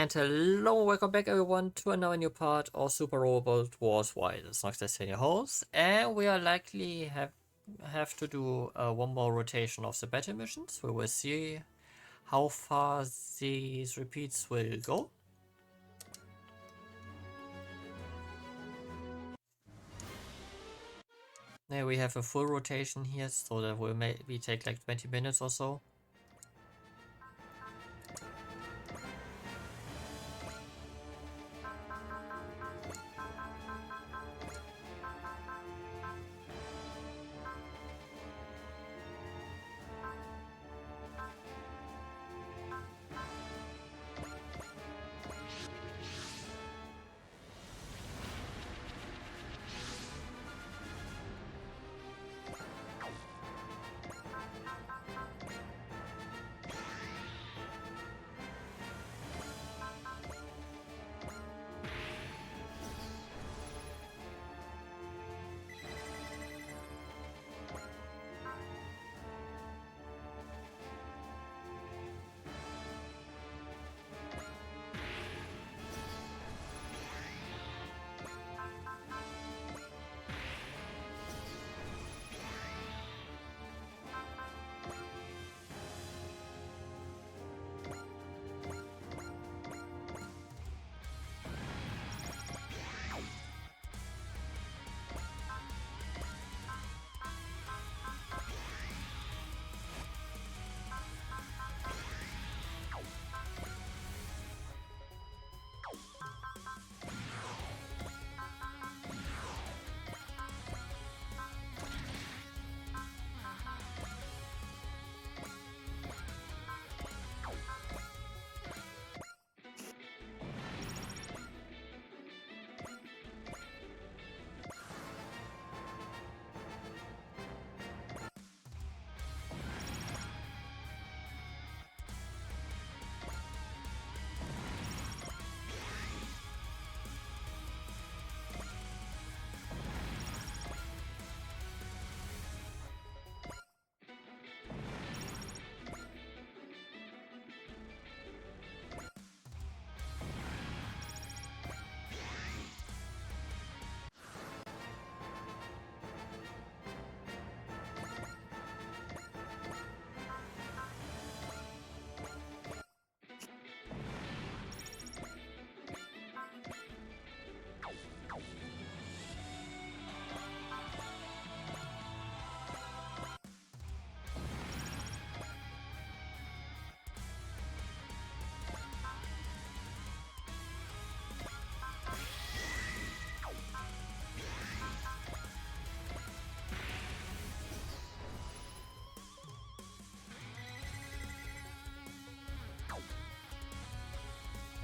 And hello, welcome back everyone to another new part of Super Robot Wars Wild. Nox Destin, your host, and we are likely have to do one more rotation of the battle missions. We will see how far these repeats will go. Now we have a full rotation here, so that will maybe take like 20 minutes or so.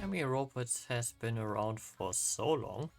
I mean, robots has been around for so long.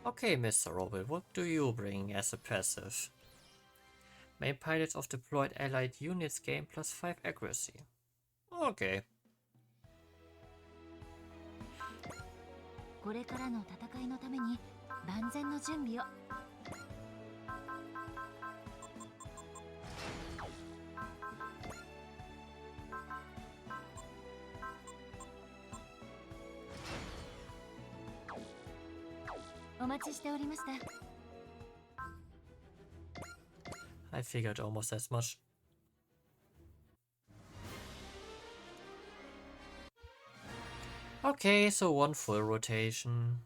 Okay, Mr. Robot, what do you bring as a passive? Main pilots of deployed allied units gain +5 accuracy. Okay. これからの戦いのために万全の準備を。お待ちしておりました。 I figured almost as much. Okay, so one full rotation.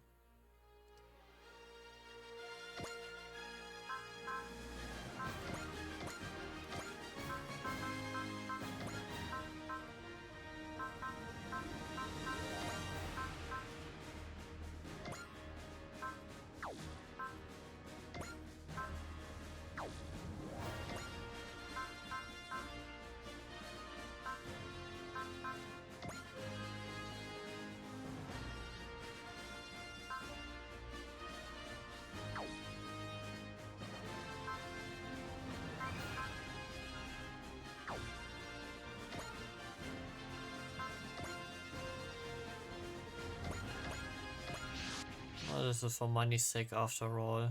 Oh, this is for money's sake after all.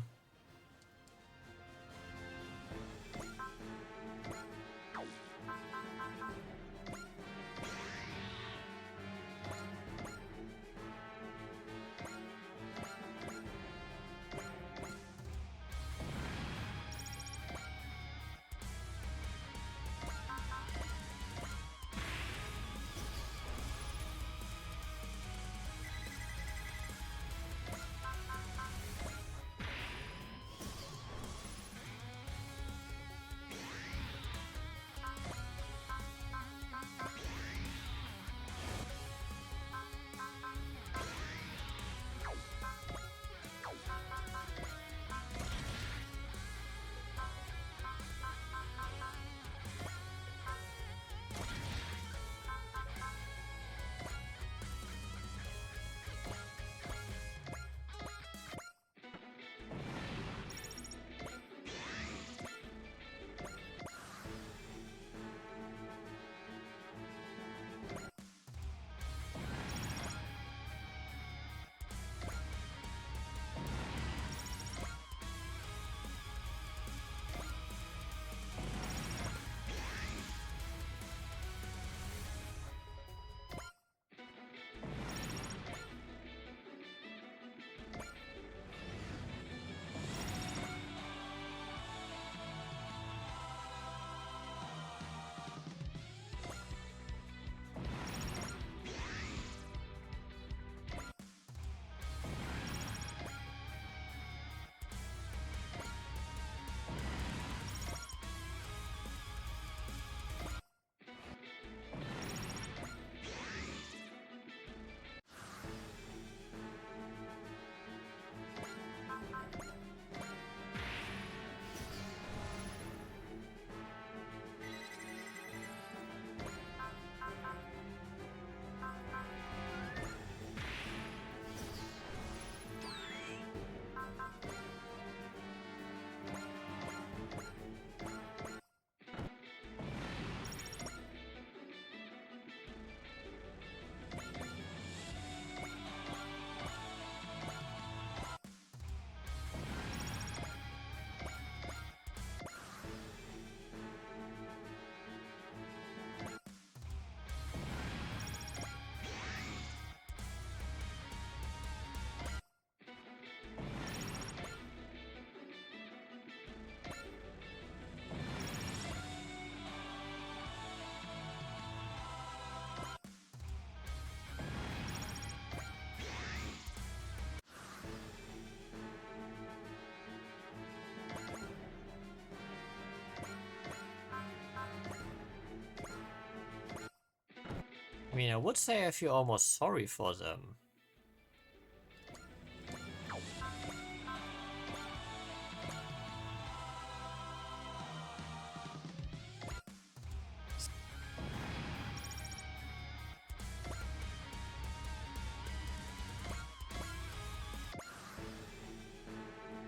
I mean, I would say I feel almost sorry for them.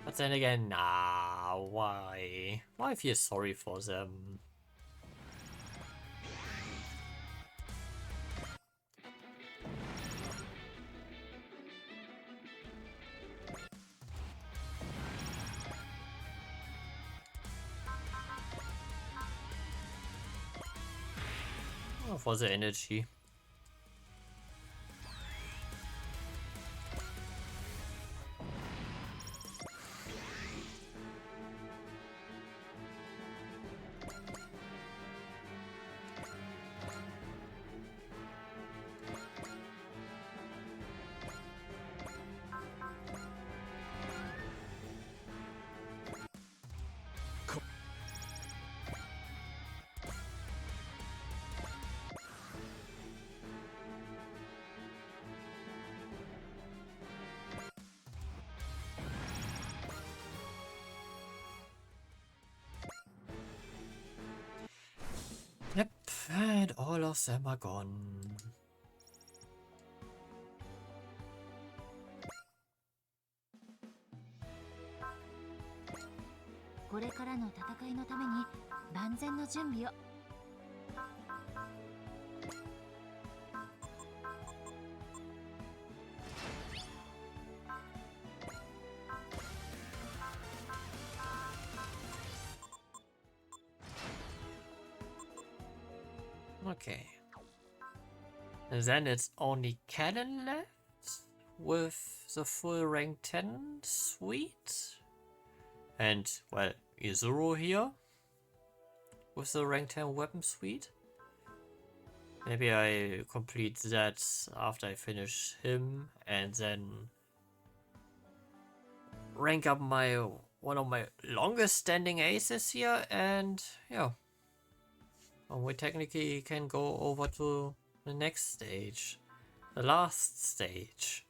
But then again, nah, why? Why feel sorry for them? Oh, for the energy. And all of them are gone. これからの戦いのために万全の準備を。Okay. And then it's only Cannon left with the full rank 10 suite. And, well, Izuru here with the rank 10 weapon suite. Maybe I complete that after I finish him and then rank up one of my longest standing aces here, and yeah. And we technically can go over to the next stage. The last stage.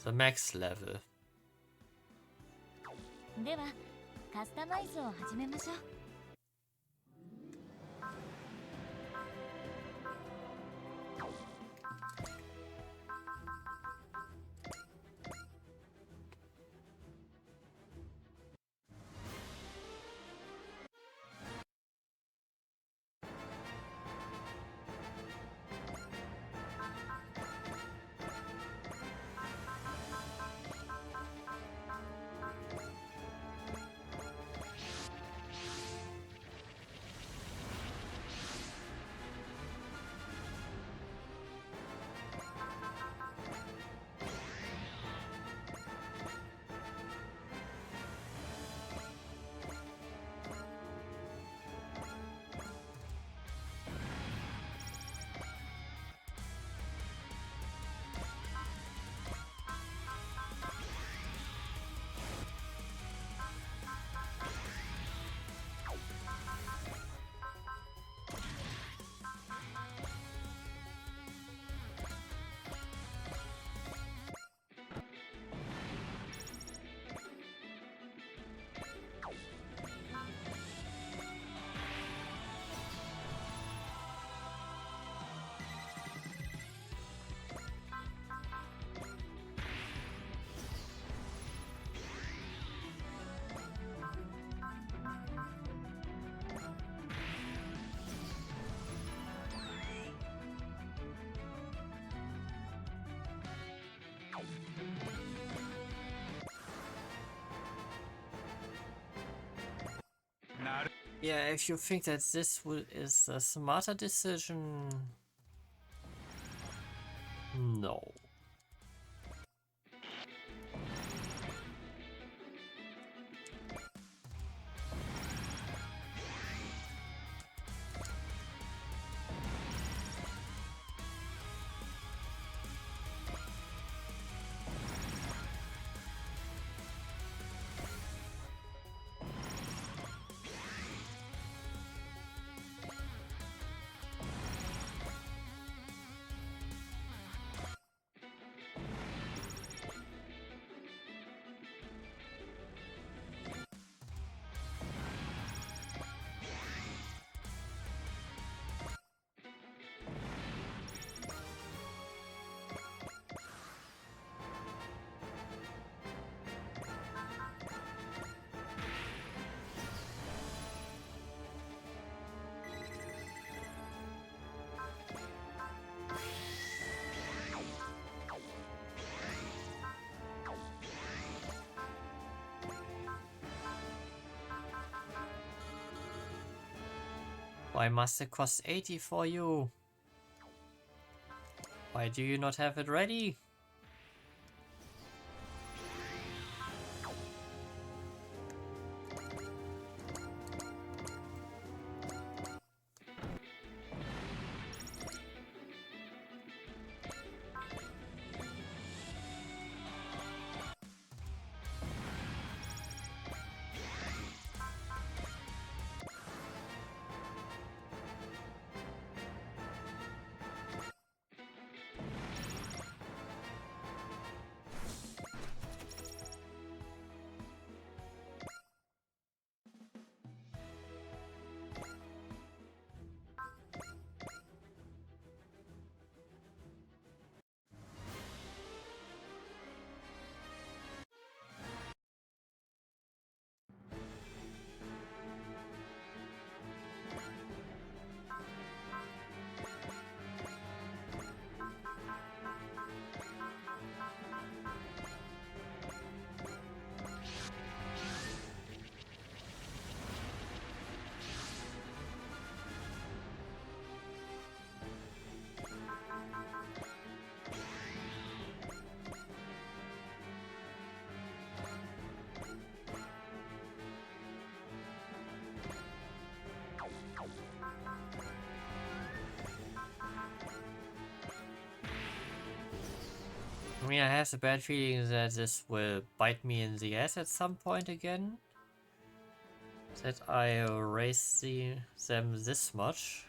The max level. ではカスタマイズを始めましょう。Yeah, if you think that this is a smarter decision, no. Why must it cost 80 for you? Why do you not have it ready? mean, I have the bad feeling that this will bite me in the ass at some point again. That I raise them this much.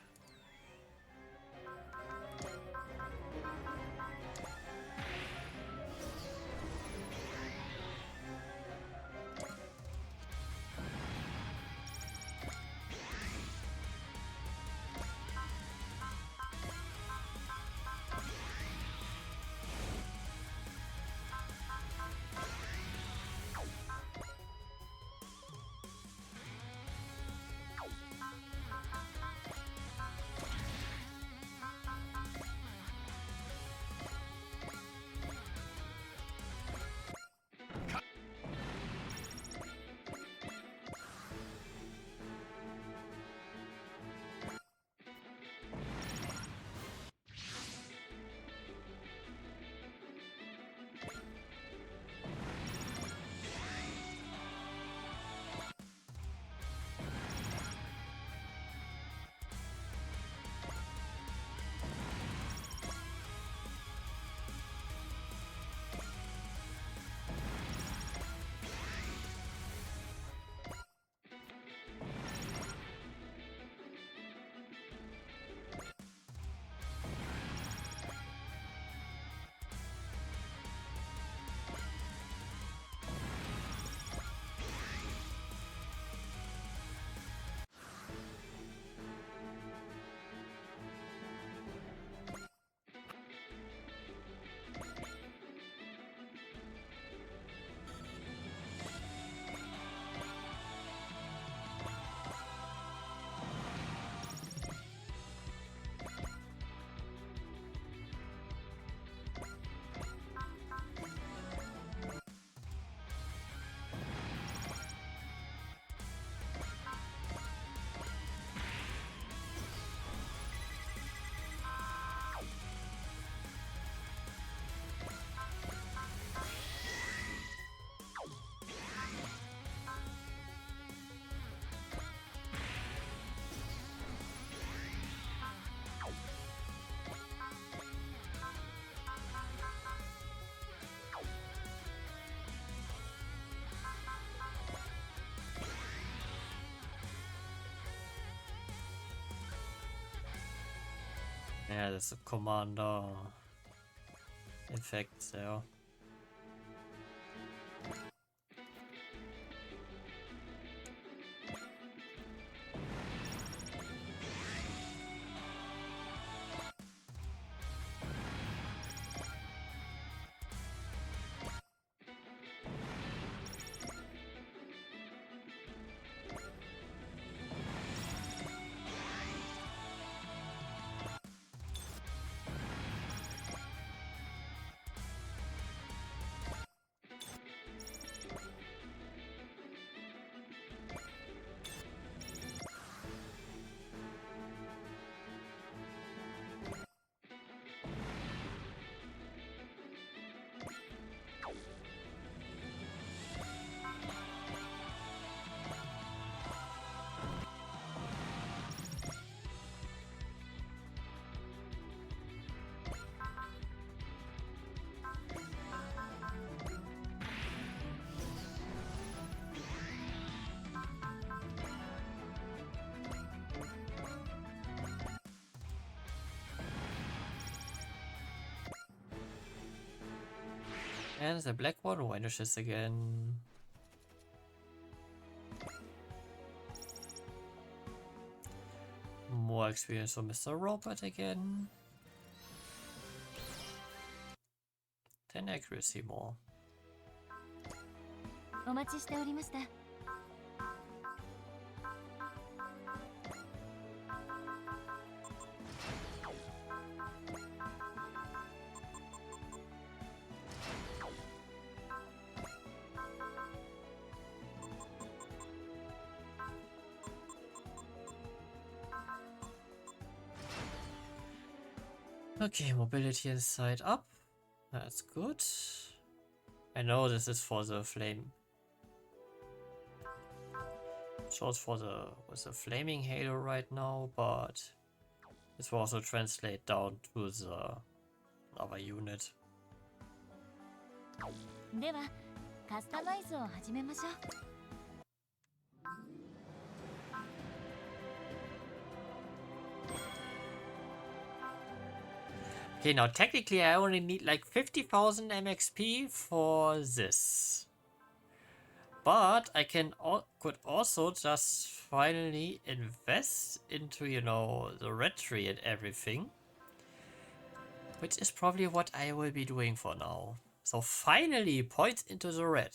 Yeah, there's a commander effect there. And the black one vanishes again. More experience for Mr. Robot again. 10 accuracy more. お待ちしておりました。Okay, mobility and side up. That's good. I know this is for the flame. Shows for the with the flaming halo right now, but this will also translate down to the other unit. ではカスタマイズを始めましょう。 Okay, now technically I only need like 50,000 MXP for this. But I could also just finally invest into, you know, the red tree and everything. Which is probably what I will be doing for now. So finally points into the red.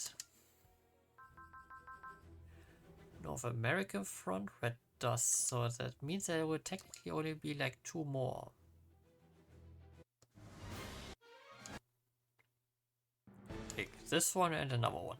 North American front, red dust. So that means there will technically only be like 2 more. Take this one and another one.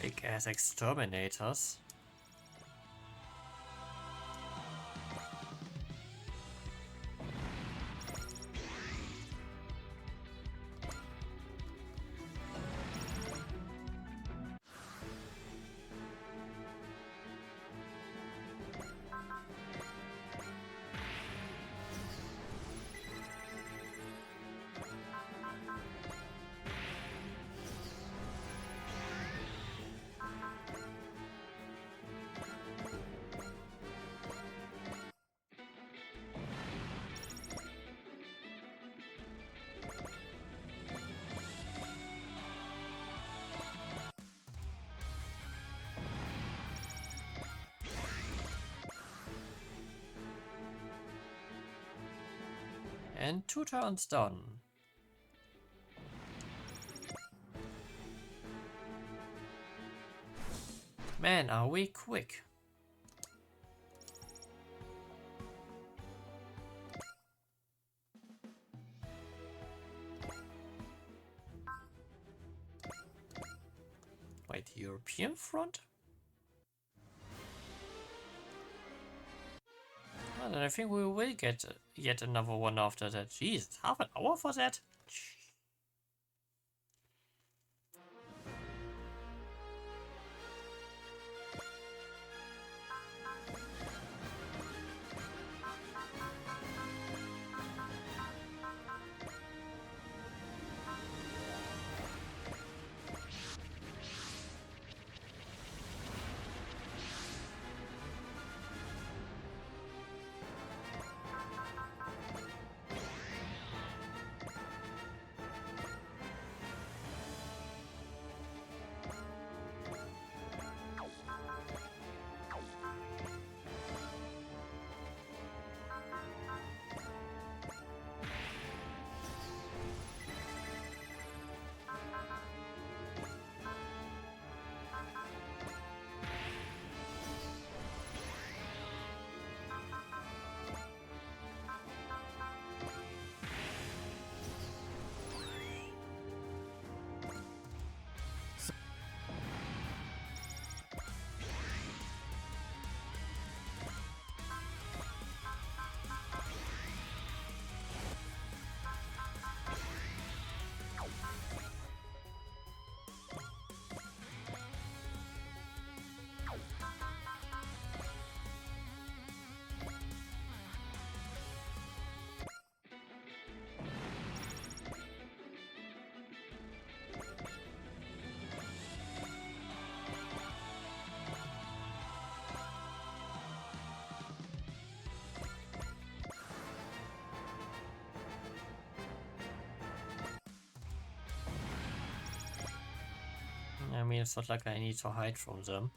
Big ass exterminators. And 2 turns done. Man, are we quick. Wait, European front? And I think we will get yet another one after that. Jeez, half an hour for that? I mean, it's not like I need to hide from them.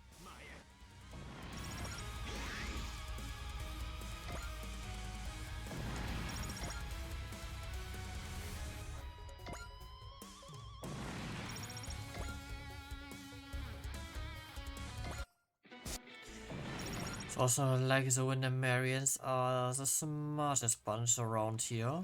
It's also like the Wintermarians are the smartest bunch around here.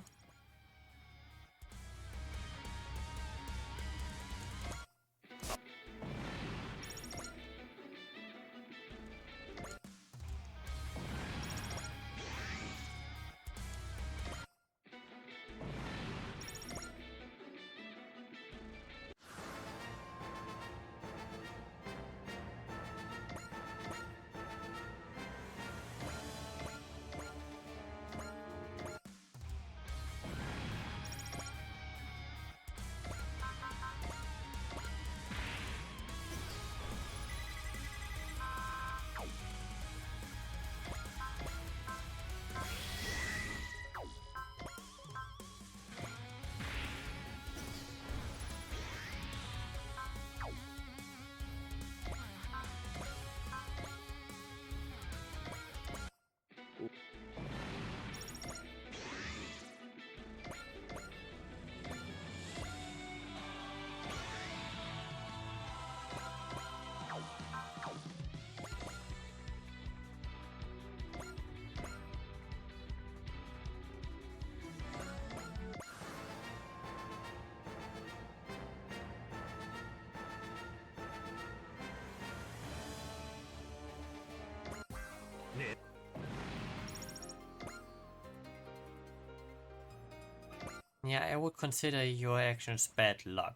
Yeah, I would consider your actions bad luck.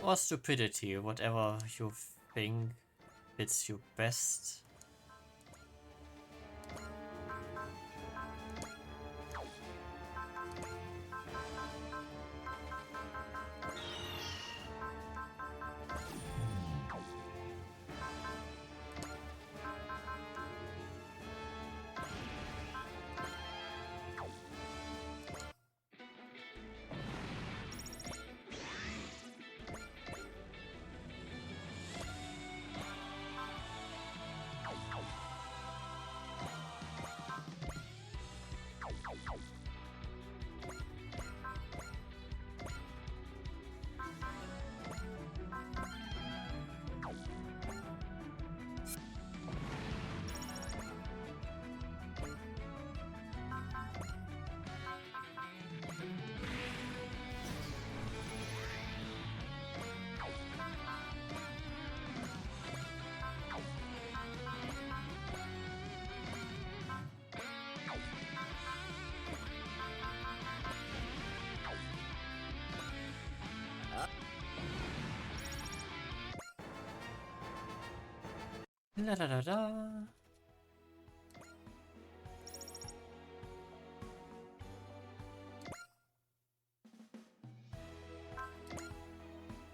Or stupidity, whatever you think fits you best. La da da da.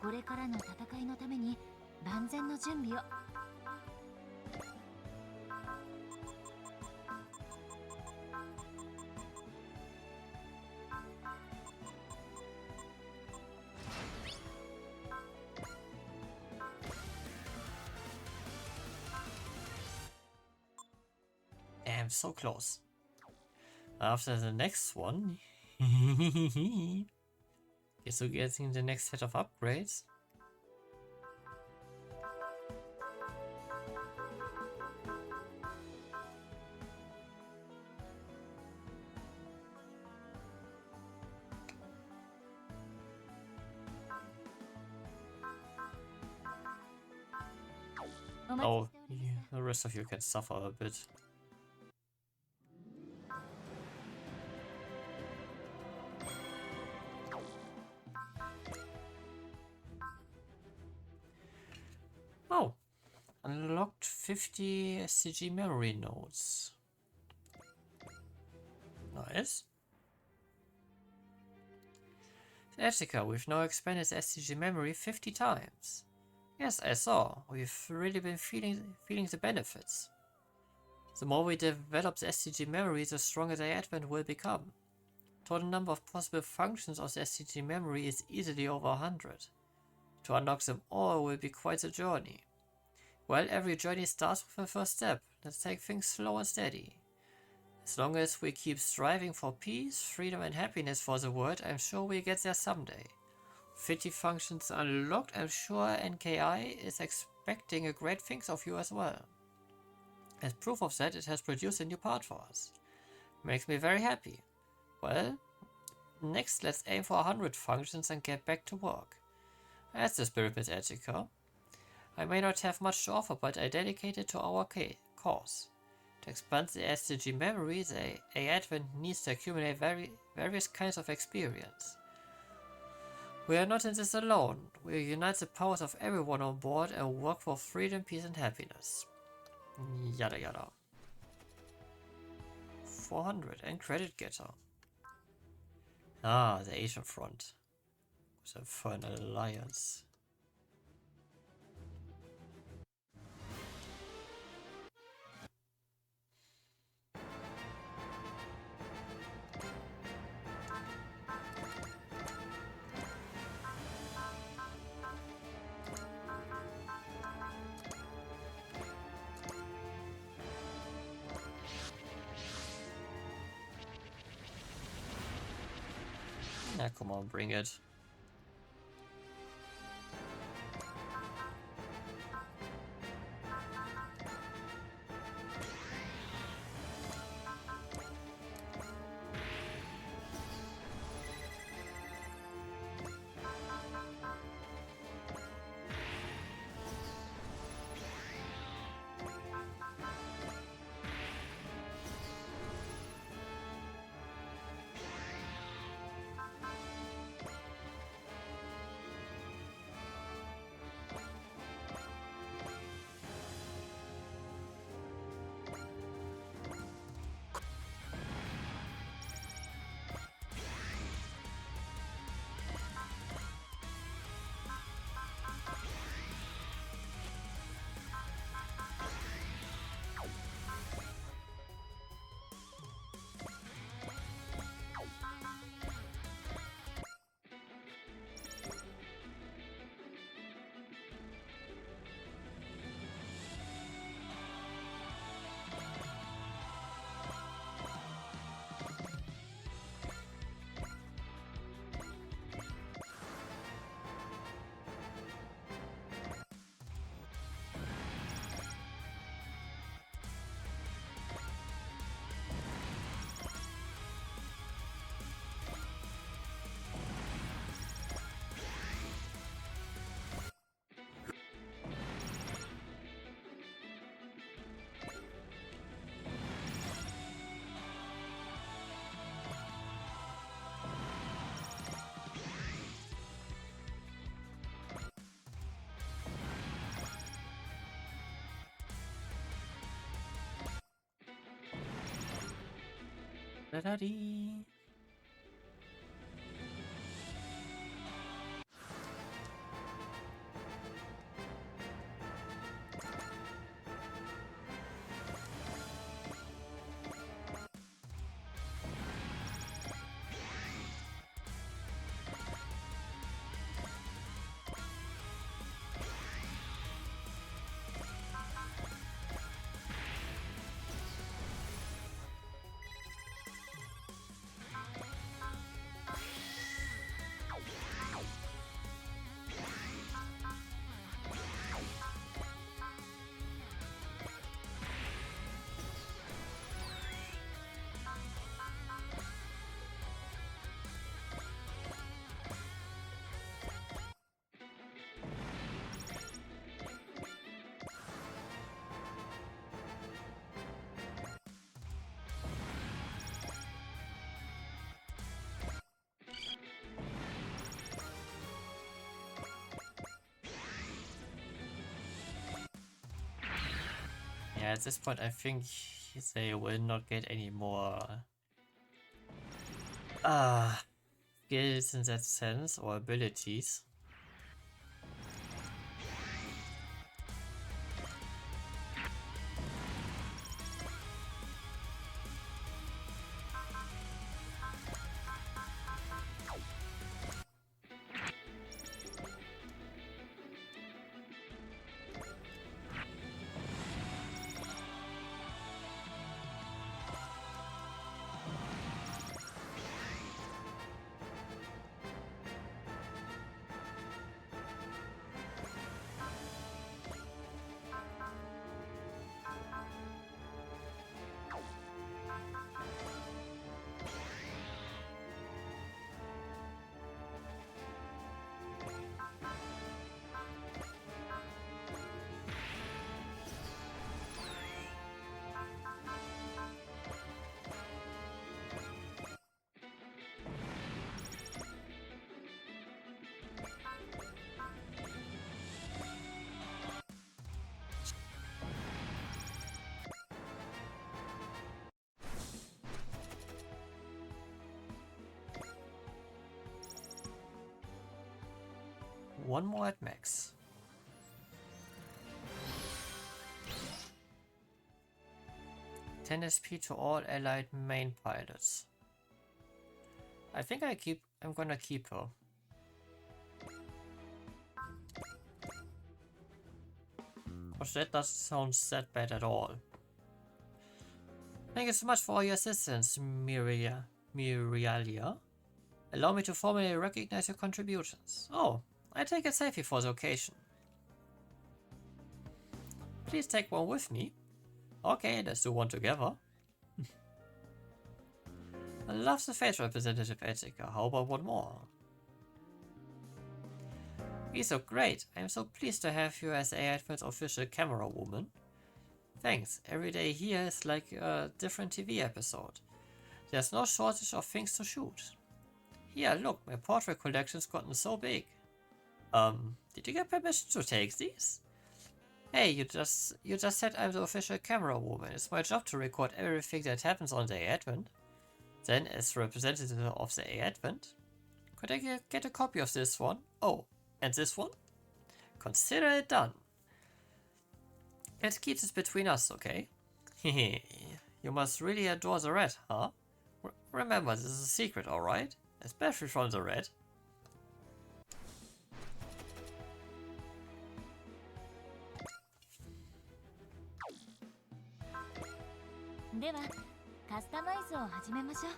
これからの戦いのために万全の準備を。Damn, so close. After the next one, guess we're getting the next set of upgrades. Oh, the rest of you can suffer a bit. Oh, unlocked 50 SCG memory nodes. Nice. Etika, we've now expanded SCG memory 50 times. Yes, I saw. We've really been feeling the benefits. The more we develop the SCG memory, the stronger the advent will become. Total number of possible functions of the SCG memory is easily over 100. To unlock them all will be quite a journey. Well, every journey starts with a first step. Let's take things slow and steady. As long as we keep striving for peace, freedom and happiness for the world, I'm sure we'll get there someday. 50 functions unlocked, I'm sure NKI is expecting a great things of you as well. As proof of that, it has produced a new part for us. Makes me very happy. Well, next let's aim for 100 functions and get back to work. That's the spirit with Etika. I may not have much to offer, but I dedicate it to our cause. To expand the SCG memory, the advent needs to accumulate various kinds of experience. We are not in this alone. We unite the powers of everyone on board and work for freedom, peace and happiness. Yada yada. 400 and credit getter. Ah, the Asian front. The Infernal Alliance. Yeah, come on, bring it. Da-da-dee. Yeah, at this point I think they will not get any more skills in that sense or abilities. One more at max. Ten SP to all allied main pilots. I think I'm gonna keep her. Cause that doesn't sound that bad at all. Thank you so much for all your assistance, Mirialia. Allow me to formally recognize your contributions. Oh, I take it safely for the occasion. Please take one with me. Okay, let's do one together. I love the face representative Etika. How about one more? You're so great. I'm so pleased to have you as AI's official camera woman. Thanks. Every day here is like a different TV episode. There's no shortage of things to shoot. Here, look, my portrait collection's gotten so big. Did you get permission to take these? Hey, you just said I'm the official camera woman. It's my job to record everything that happens on the Advent. Then, as representative of the Advent, could I get a copy of this one? Oh, and this one? Consider it done. Let's keep this between us, okay? You must really adore the red, huh? Remember, this is a secret, alright? Especially from the red. ではカスタマイズを始めましょう。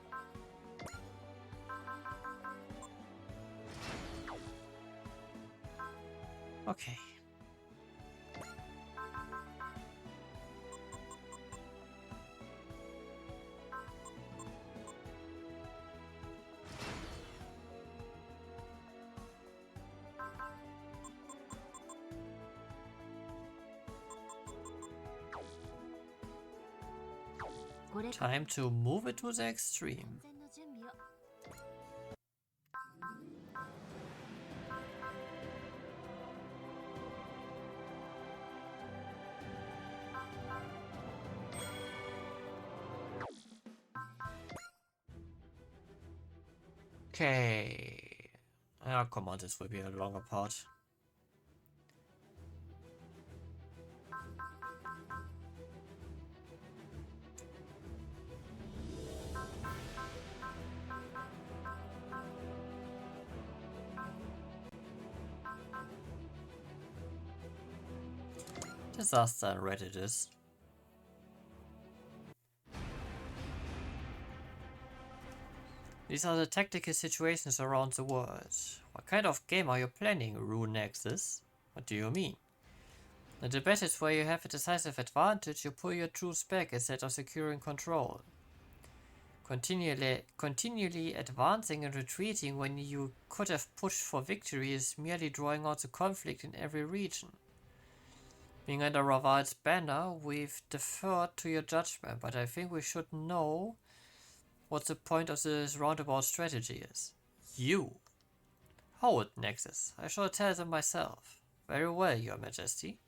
Okay. Time to move it to the extreme. Okay. Oh, come on, this will be a longer part. Disaster and Reddit is. These are the tactical situations around the world. What kind of game are you planning, Rune Nexus? What do you mean? The debate is where you have a decisive advantage, you pull your troops back instead of securing control. Continually advancing and retreating when you could have pushed for victory is merely drawing out the conflict in every region. Being under Raval's banner, we've deferred to your judgment, but I think we should know what the point of this roundabout strategy is. You. Hold, Nexus. I shall tell them myself. Very well, your majesty.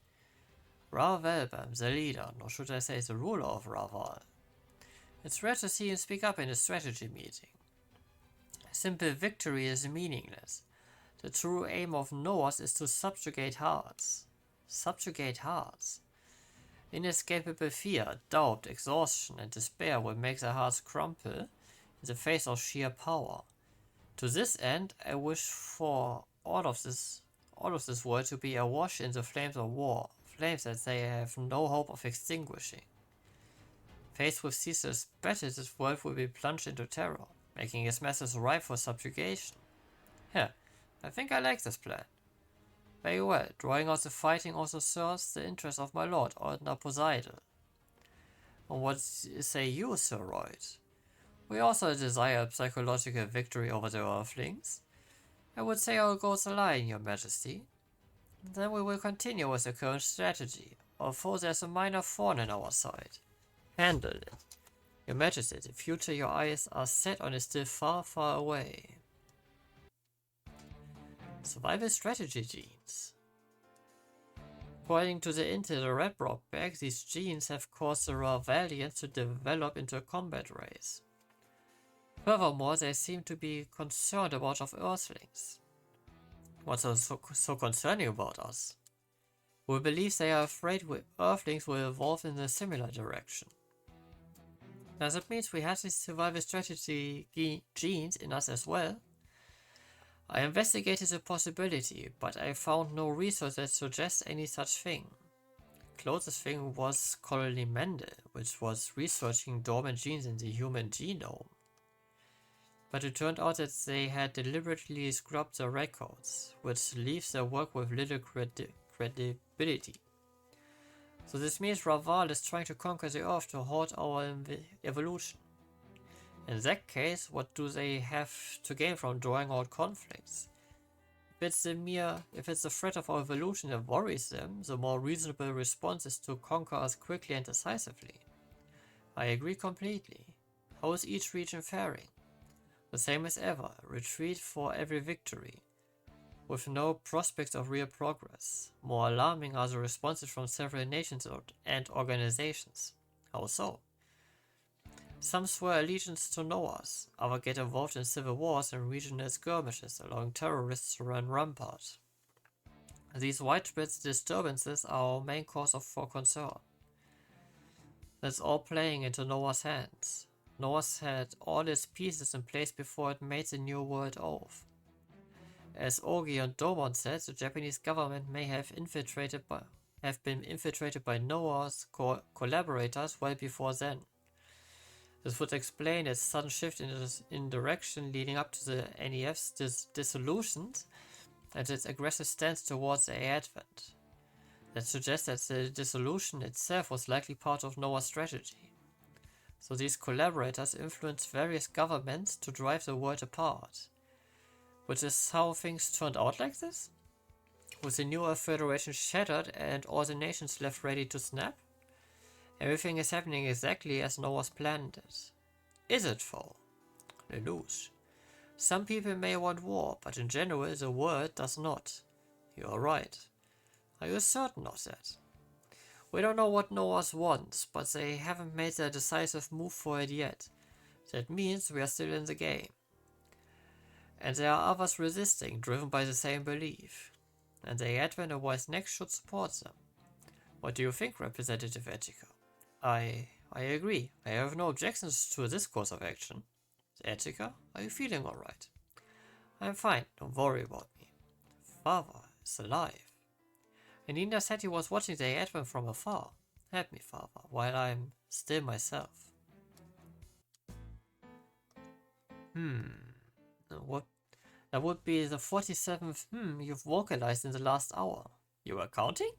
Raval, the leader, nor should I say the ruler of Raval. It's rare to see him speak up in a strategy meeting. Simple victory is meaningless. The true aim of Norse is to subjugate hearts. Subjugate hearts. Inescapable fear, doubt, exhaustion, and despair will make their hearts crumple in the face of sheer power. To this end, I wish for all of this world to be awash in the flames of war, flames that they have no hope of extinguishing. Faced with ceaseless battle, this world will be plunged into terror, making its masses ripe for subjugation. Yeah, I think I like this plan. Very well, drawing out the fighting also serves the interest of my lord, Ordner Poseidon. And what say you, Sir Royd? We also desire a psychological victory over the Earthlings. I would say our goals align, your majesty. Then we will continue with the current strategy, although there's a minor thorn in our side. Handle it. Your majesty, the future your eyes are set on is still far, far away. Survival strategy genes. According to the Intel Red Rock bag, these genes have caused the Ravalians to develop into a combat race. Furthermore, they seem to be concerned about of Earthlings. What's so concerning about us? We believe they are afraid Earthlings will evolve in a similar direction. Does it mean we have these survival strategy genes in us as well? I investigated the possibility, but I found no research that suggests any such thing. Closest thing was Colony Mendel, which was researching dormant genes in the human genome. But it turned out that they had deliberately scrubbed their records, which leaves their work with little credibility. So this means Raval is trying to conquer the Earth to halt our evolution. In that case, what do they have to gain from drawing out conflicts? If it's the threat of our evolution that worries them, the more reasonable response is to conquer us quickly and decisively. I agree completely. How is each region faring? The same as ever, retreat for every victory, with no prospects of real progress. More alarming are the responses from several nations and organizations. How so? Some swear allegiance to Noahs, others get involved in civil wars and regional skirmishes, allowing terrorists to run rampart. These widespread disturbances are our main cause for concern. That's all playing into Noah's hands. Noah's had all its pieces in place before it made the New World Oath. As Ogi and Domon said, the Japanese government may have been infiltrated by Noah's collaborators well before then. This would explain its sudden shift in direction leading up to the NEF's dissolution and its aggressive stance towards their advent. That suggests that the dissolution itself was likely part of Noah's strategy. So these collaborators influenced various governments to drive the world apart. Which is how things turned out like this? With the New Earth Federation shattered and all the nations left ready to snap? Everything is happening exactly as Noah's planned it. Is it though? Lelouch. Some people may want war, but in general the world does not. You are right. Are you certain of that? We don't know what Noah's wants, but they haven't made their decisive move for it yet. That means we are still in the game. And there are others resisting, driven by the same belief. And the advent of wise next should support them. What do you think, Representative Etika? I agree. I have no objections to this course of action. Etika, are you feeling alright? I'm fine, don't worry about me. Father is alive. And Nina said he was watching the advent from afar. Help me, Father, while I'm still myself. What? That would be the 47th you've vocalized in the last hour. You were counting?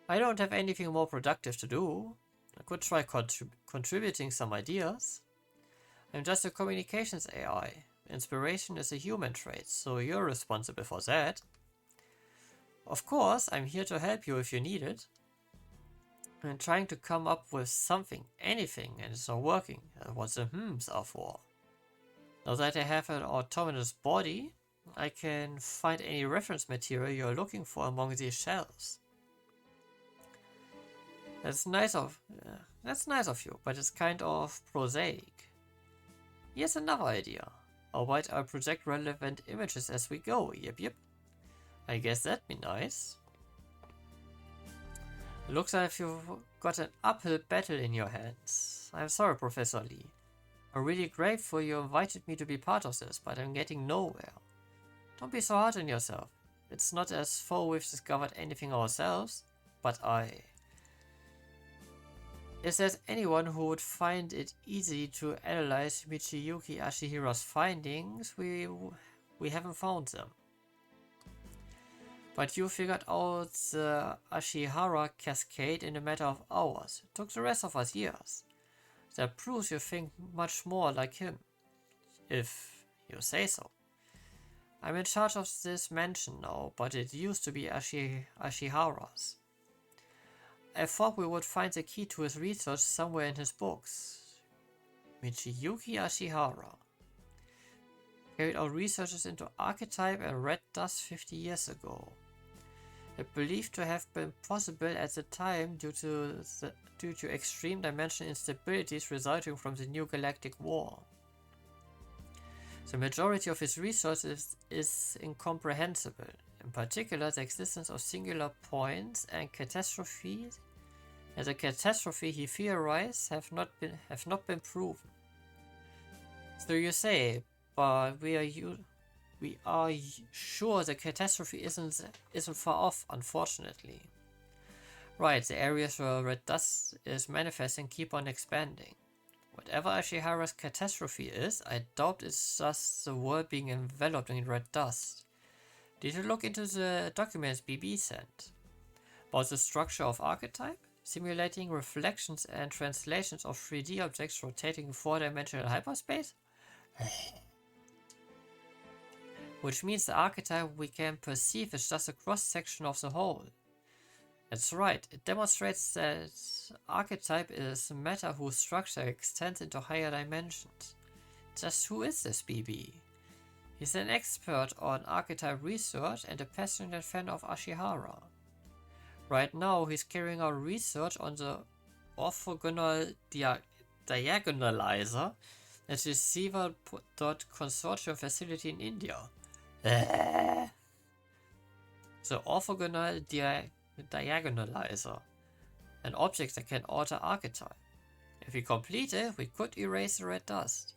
I don't have anything more productive to do. I could try contributing some ideas. I'm just a communications AI. Inspiration is a human trait, so you're responsible for that. Of course, I'm here to help you if you need it. I'm trying to come up with something, anything, and it's not working. That's what the hmms are for. Now that I have an autonomous body, I can find any reference material you're looking for among these shelves. That's nice of you, but it's kind of prosaic. Here's another idea. How about I project relevant images as we go? Yep. I guess that'd be nice. It looks like you've got an uphill battle in your hands. I'm sorry, Professor Lee. I'm really grateful you invited me to be part of this, but I'm getting nowhere. Don't be so hard on yourself. It's not as though we've discovered anything ourselves, but if there's anyone who would find it easy to analyze Michiyuki Ashihira's findings, we haven't found them. But you figured out the Ashihara cascade in a matter of hours. It took the rest of us years. That proves you think much more like him, if you say so. I'm in charge of this mansion now, but it used to be Ashihara's. I thought we would find the key to his research somewhere in his books. Michiyuki Ashihara carried out researches into archetype and red dust 50 years ago. It believed to have been possible at the time due to extreme dimensional instabilities resulting from the New Galactic War. The majority of his research is incomprehensible, in particular the existence of singular points and catastrophes, and the catastrophe he theorized have not been proven. So you say, but we are sure the catastrophe isn't far off, unfortunately. Right, the areas where red dust is manifesting keep on expanding. Whatever Ashihara's catastrophe is, I doubt it's just the world being enveloped in red dust. Did you look into the documents BB sent? About the structure of archetype? Simulating reflections and translations of 3D objects rotating in 4-dimensional hyperspace? Which means the archetype we can perceive is just a cross-section of the whole. That's right, it demonstrates that archetype is matter whose structure extends into higher dimensions. Just who is this BB? He's an expert on archetype research and a passionate fan of Ashihara. Right now he's carrying out research on the orthogonal diagonalizer at the Siva Consortium facility in India. The orthogonal diagonalizer, an object that can alter archetype. If we complete it, we could erase the red dust.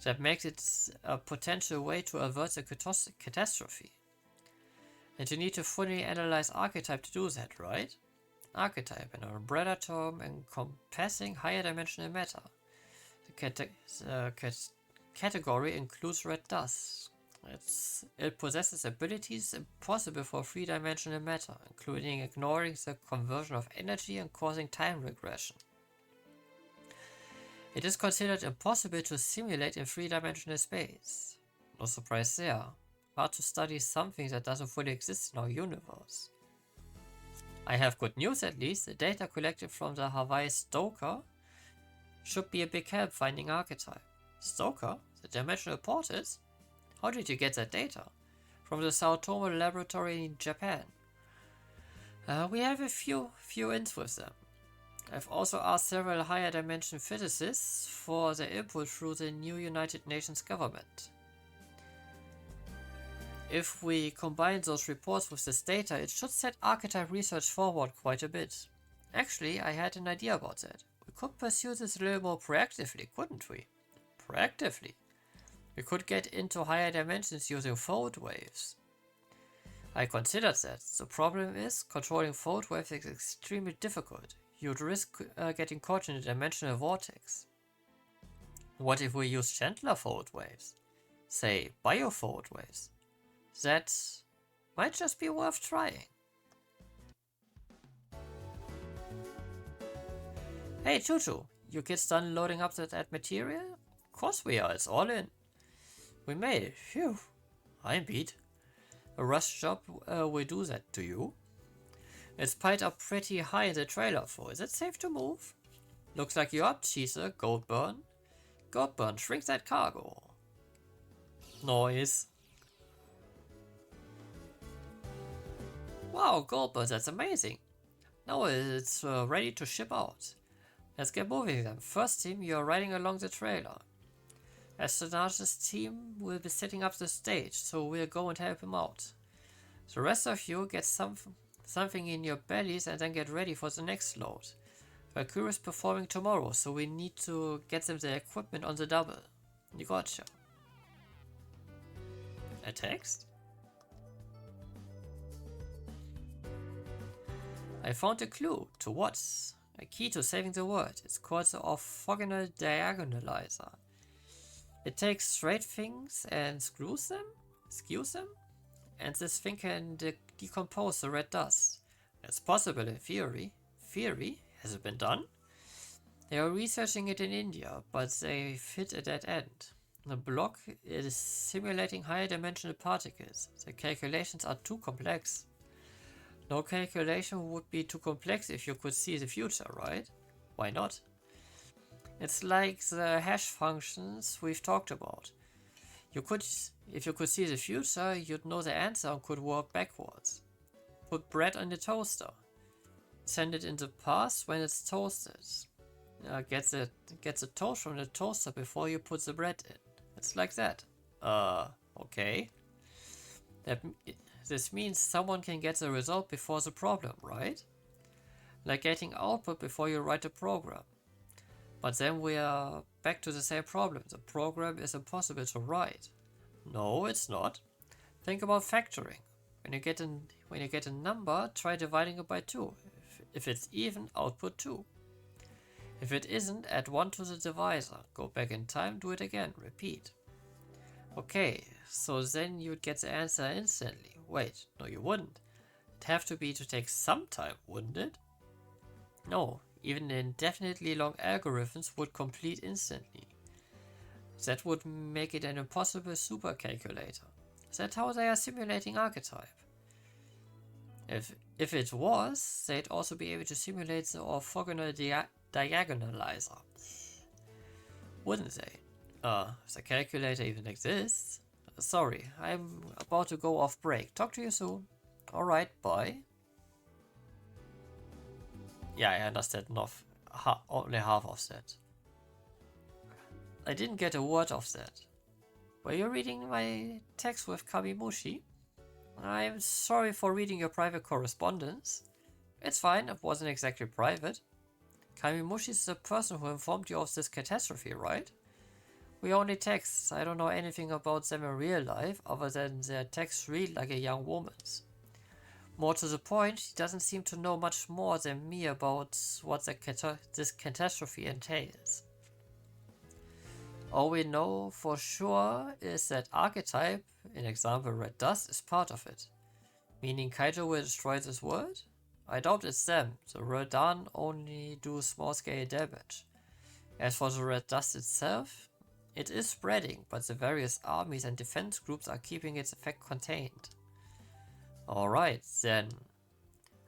That makes it a potential way to avert the catastrophe. And you need to fully analyze archetype to do that, right? Archetype, an umbrella term encompassing higher dimensional matter. The category includes red dust. It possesses abilities impossible for 3-dimensional matter, including ignoring the conversion of energy and causing time regression. It is considered impossible to simulate in 3-dimensional space. No surprise there. Hard to study something that doesn't fully exist in our universe. I have good news at least. The data collected from the Hawaii Stoker should be a big help finding archetype. Stoker? The dimensional portals? How did you get that data? From the Sao Tome laboratory in Japan. We have a few ins with them. I've also asked several higher dimension physicists for their input through the new United Nations government. If we combine those reports with this data, it should set archetype research forward quite a bit. Actually, I had an idea about that. We could pursue this a little more proactively, couldn't we? Proactively. We could get into higher dimensions using fold waves. I considered that. The problem is, controlling fold waves is extremely difficult. You'd risk getting caught in a dimensional vortex. What if we use gentler fold waves? Say, biofold waves. That might just be worth trying. Hey Chuchu, you kids done loading up that material? Of course we are, it's all in. We made it, phew. I'm beat. A rush job will do that to you. It's piled up pretty high in the trailer for. Is it safe to move? Looks like you're up, Cheeser, Goldburn. Goldburn, shrink that cargo. Noise. Wow, Goldburn, that's amazing. Now it's ready to ship out. Let's get moving then. First team, you're riding along the trailer. Astronauts' team will be setting up the stage, so we'll go and help him out. The rest of you get something in your bellies and then get ready for the next load. Valkyrie's performing tomorrow, so we need to get them the equipment on the double. You gotcha. A text? I found a clue to what? A key to saving the world. It's called the orthogonal diagonalizer. It takes straight things and skews them, and this thing can decompose the red dust. It's possible in theory. Theory? Has it been done? They are researching it in India, but they fit a dead end. The block is simulating higher dimensional particles. The calculations are too complex. No calculation would be too complex if you could see the future, right? Why not? It's like the hash functions we've talked about. If you could see the future, you'd know the answer and could work backwards. Put bread on the toaster. Send it in the past when it's toasted. Get the toast from the toaster before you put the bread in. It's like that. Okay. This means someone can get the result before the problem, right? Like getting output before you write a program. But then we are back to the same problem. The program is impossible to write. No, it's not. Think about factoring. When you get a number, try dividing it by 2. If it's even, output 2. If it isn't, add 1 to the divisor. Go back in time, do it again, repeat. Okay, so then you'd get the answer instantly. Wait, no you wouldn't. It'd have to take some time, wouldn't it? No, even indefinitely long algorithms would complete instantly. That would make it an impossible supercalculator. That's how they are simulating archetype. If it was, they'd also be able to simulate the orthogonal diagonalizer. Wouldn't they? The calculator even exists. Sorry, I'm about to go off break. Talk to you soon. Alright, bye. Yeah, I understand only half of that. I didn't get a word of that. Were you reading my text with Kamimushi? I'm sorry for reading your private correspondence. It's fine, it wasn't exactly private. Kamimushi is the person who informed you of this catastrophe, right? We only text. I don't know anything about them in real life, other than their texts read like a young woman's. More to the point, he doesn't seem to know much more than me about what this catastrophe entails. All we know for sure is that archetype, in example red dust, is part of it. Meaning Kaito will destroy this world? I doubt it's them. The Rodan only do small scale damage. As for the red dust itself, it is spreading, but the various armies and defense groups are keeping its effect contained. Alright, then.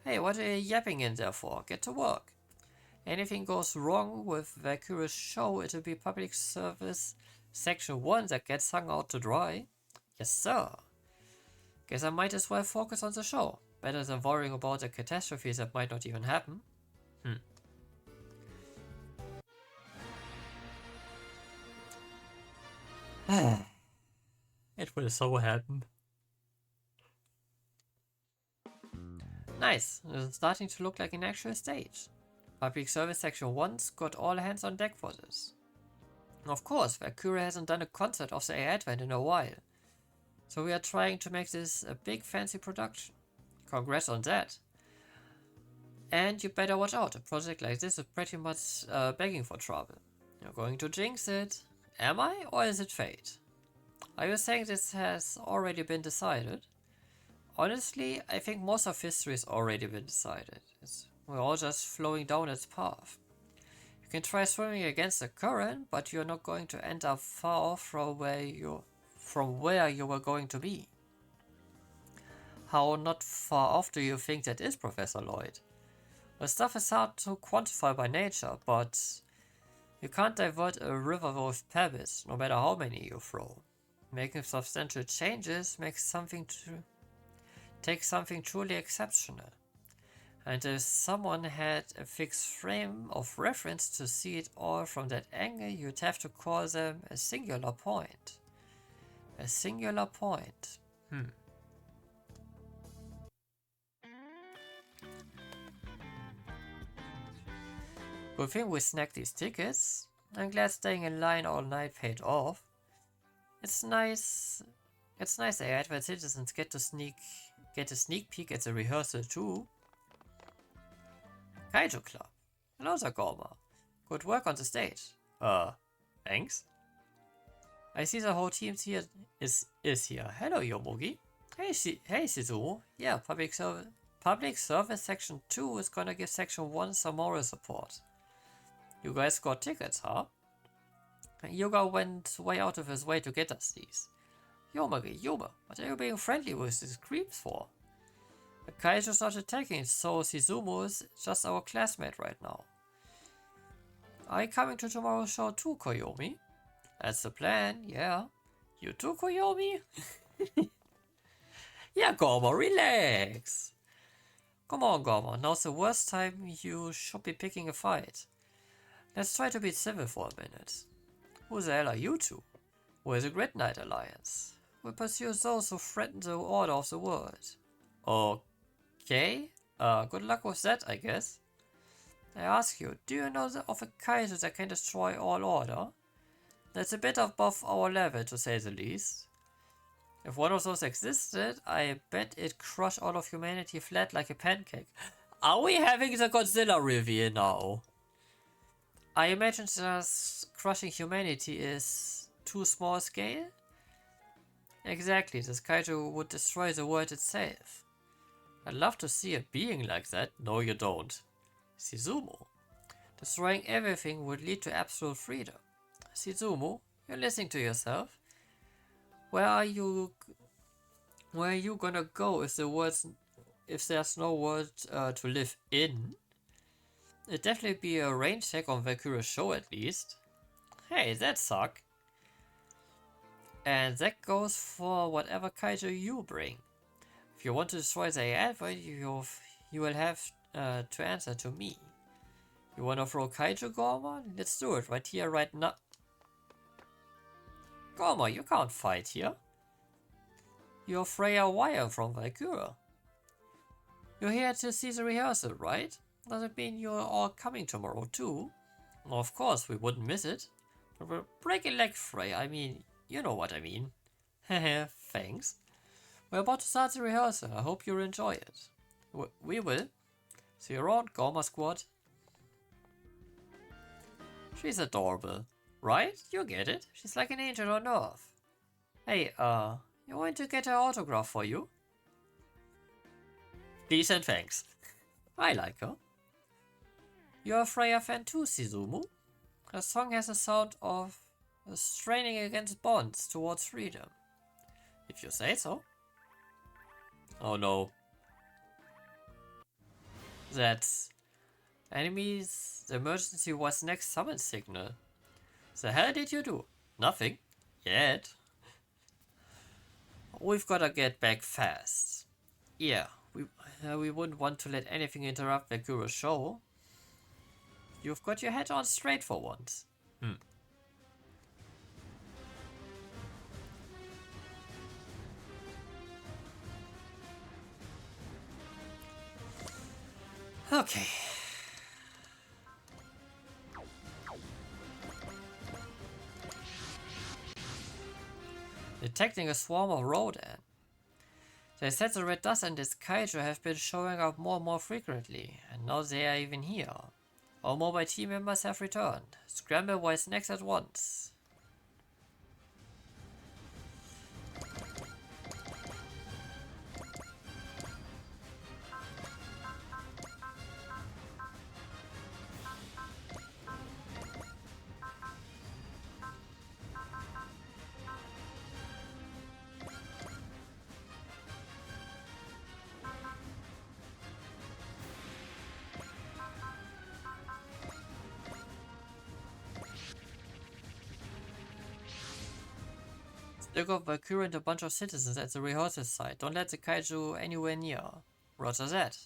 Hey, what are you yapping in there for? Get to work. Anything goes wrong with Valkyrie's show, it'll be public service section 1 that gets hung out to dry. Yes, sir. Guess I might as well focus on the show. Better than worrying about the catastrophes that might not even happen. It will so happen. Nice, it's starting to look like an actual stage. Public Service Section 1's got all hands on deck for this. Of course, Valkyria hasn't done a concert of the AI Advent in a while, so we are trying to make this a big fancy production. Congrats on that. And you better watch out, a project like this is pretty much begging for trouble. You're going to jinx it. Am I, or is it fate? Are you saying this has already been decided? Honestly, I think most of history has already been decided. We're all just flowing down its path. You can try swimming against the current, but you're not going to end up far off from where you were going to be. How not far off do you think that is, Professor Lloyd? The stuff is hard to quantify by nature, but you can't divert a river with pebbles, no matter how many you throw. Making substantial changes takes something truly exceptional. And if someone had a fixed frame of reference to see it all from that angle, you'd have to call them a singular point. A singular point. Good thing we snagged these tickets. I'm glad staying in line all night paid off. It's nice that Advent citizens get a sneak peek at the rehearsal too. Kaiju Club. Hello, Zagorma. Good work on the stage. Thanks. I see the whole team here is here. Hello, Yomugi. Hey, Shizuo. Yeah, Public Service Section 2 is gonna give Section 1 some moral support. You guys got tickets, huh? Yoga went way out of his way to get us these. Yomugi, what are you being friendly with these creeps for? The Kaiju's not attacking, so Shizumu is just our classmate right now. Are you coming to tomorrow's show too, Koyomi? That's the plan, yeah. You too, Koyomi? Yeah, Gorma, relax. Come on, Gorma, now's the worst time you should be picking a fight. Let's try to be civil for a minute. Who the hell are you two? We're the Great Knight Alliance. We pursue those who threaten the order of the world. Okay, good luck with that, I guess. I ask you, do you know of a Kaiju that can destroy all order? That's a bit above our level, to say the least. If one of those existed, I bet it'd crush all of humanity flat like a pancake. Are we having the Godzilla reveal now? I imagine just crushing humanity is too small scale? Exactly, this Kaiju would destroy the world itself. I'd love to see a being like that. No, you don't. Shizumu. Destroying everything would lead to absolute freedom. Shizumu, you're listening to yourself. Where are you gonna go if there's no world to live in? It'd definitely be a range check on Valkyria's show at least. Hey, that suck. And that goes for whatever Kaiju you bring. If you want to destroy the AI, you will have to answer to me. You wanna throw Kaiju, Gorma? Let's do it right here, right now. Gorma, you can't fight here. You're Freya Wire from Valkyria. You're here to see the rehearsal, right? Does it mean you're all coming tomorrow too? Of course, we wouldn't miss it. Break a leg, Freya, I mean, you know what I mean. Hehe, thanks. We're about to start the rehearsal, I hope you'll enjoy it. We will. See you around, Gorma Squad. She's adorable, right? You get it. She's like an angel on earth. Hey, you want to get her autograph for you? Please and thanks. I like her. You're a Freya fan too, Shizumu. Her song has a sound of straining against bonds towards freedom. If you say so. Oh no. That's enemies. The emergency was next summon signal. The hell did you do? Nothing. Yet. We've gotta get back fast. Yeah, we wouldn't want to let anything interrupt Valkyria's show. You've got your head on straight for once. Okay. Detecting a swarm of Rodan. They said the red dust and its kaiju have been showing up more and more frequently, and now they are even here. All mobile team members have returned. Scramble while snacks at once. They got Valkyrie and a bunch of citizens at the rehearsal site. Don't let the kaiju anywhere near. Roger that.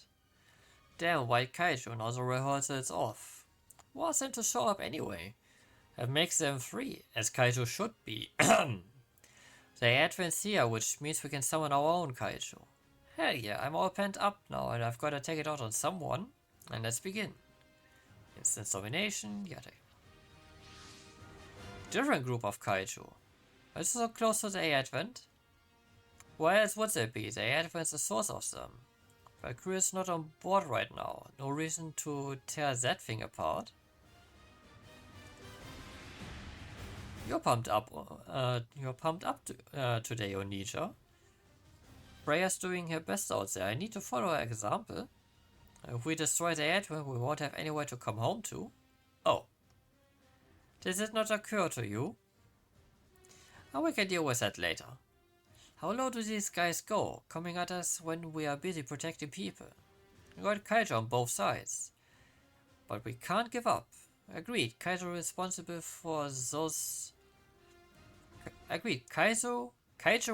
Damn, white kaiju, now the rehearsal is off. What's them to show up anyway? That makes them free, as kaiju should be. They advance here, which means we can summon our own kaiju. Hell yeah, I'm all pent up now and I've gotta take it out on someone. And let's begin. Instant domination, yada. Different group of kaiju. Is so close to the Advent? Why else would they be? The Advent is the source of them. Valkyrie is not on board right now. No reason to tear that thing apart. You're pumped up. Today, Onija. Freya's doing her best out there. I need to follow her example. If we destroy the Advent, we won't have anywhere to come home to. Oh. Did it not occur to you? Oh, we can deal with that later. How low do these guys go, coming at us when we are busy protecting people? We got kaiju on both sides. But we can't give up. Agreed, kaiju responsible for those... Agreed, kaiju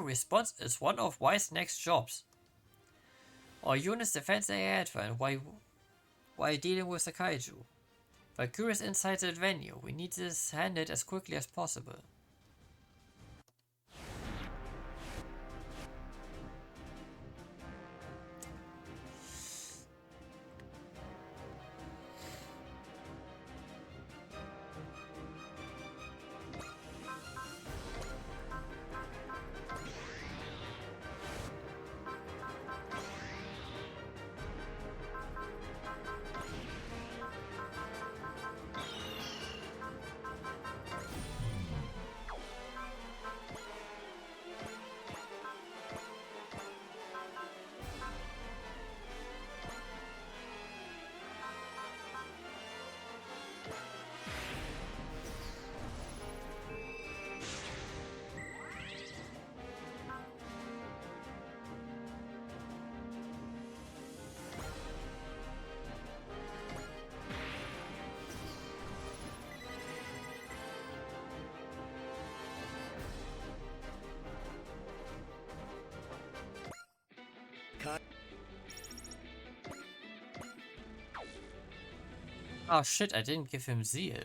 response is one of Y's next jobs. Our units defend the Advent while dealing with the kaiju. Valkyrie is inside the venue. We need this handled as quickly as possible. Oh shit, I didn't give him Zeal.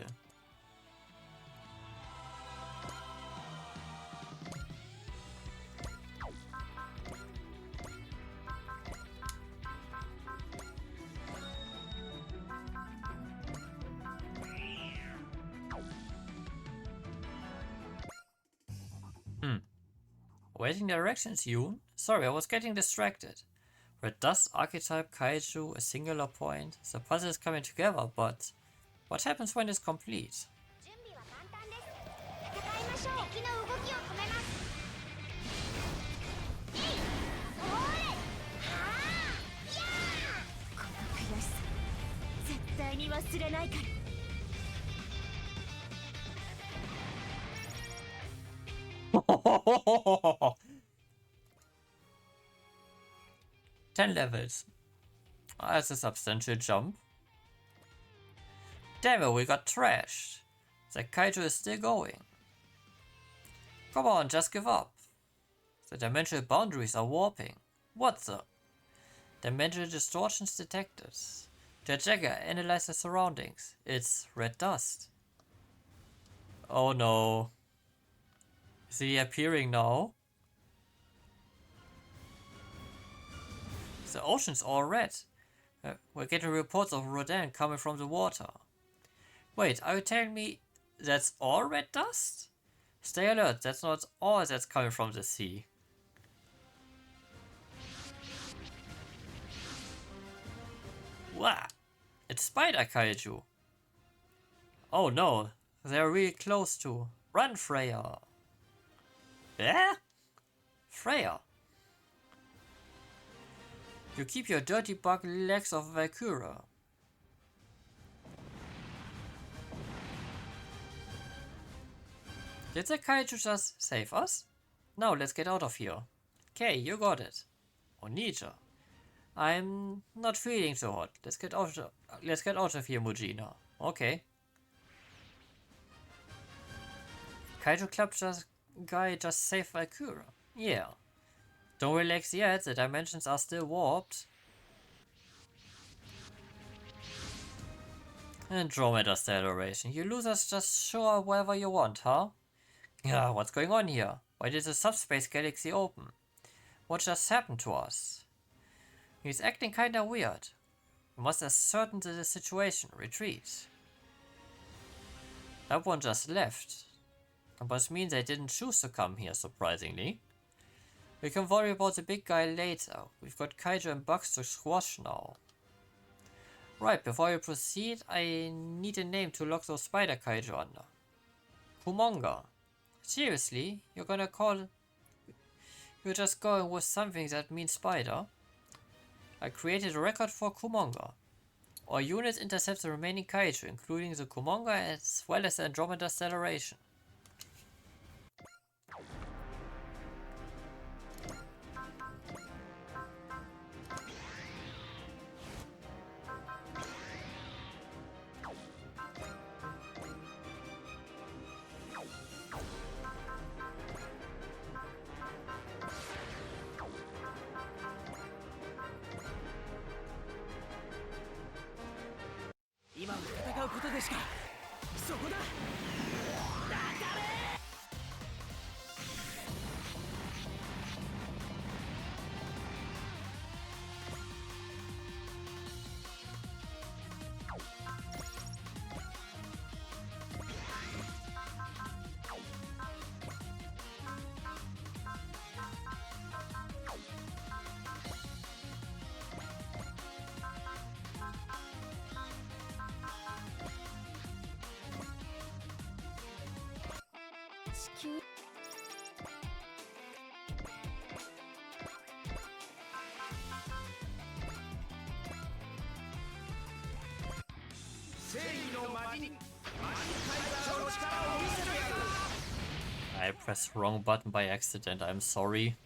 Waiting directions, Yoon? Sorry, I was getting distracted. Red Dust, Archetype, Kaiju, a singular point. The puzzle is coming together, but what happens when it's complete? Ten levels. That's a substantial jump. Damn it, we got trashed. The kaiju is still going. Come on, just give up. The dimensional boundaries are warping. What the? Dimensional distortions detected. The Jagger analyzed the surroundings. It's red dust. Oh no. Is he appearing now? The ocean's all red. We're getting reports of Rodan coming from the water. Wait, are you telling me that's all red dust? Stay alert, that's not all that's coming from the sea. Wow, it's Spider Kaiju. Oh no, they're really close to. Run, Freya! Yeah? Freya! You keep your dirty bug legs off Valkyra. Did the kaiju just save us? Now let's get out of here. Okay, you got it. Onija. I'm not feeling so hot. Let's get out of here, Mujina. Okay. Kaiju Club guy just saved Valkyra. Yeah. Don't relax yet, the dimensions are still warped. Andromeda Acceleration. You losers just show up wherever you want, huh? Yeah, what's going on here? Why did the subspace galaxy open? What just happened to us? He's acting kinda weird. We must ascertain the situation. Retreat. That one just left. That must mean they didn't choose to come here, surprisingly. We can worry about the big guy later. We've got kaiju and bugs to squash now. Right, before we proceed, I need a name to lock those spider kaiju under. Kumonga. Seriously? You're just going with something that means spider? I created a record for Kumonga. Our units intercept the remaining kaiju, including the Kumonga as well as the Andromeda Acceleration. I pressed wrong button by accident, I'm sorry.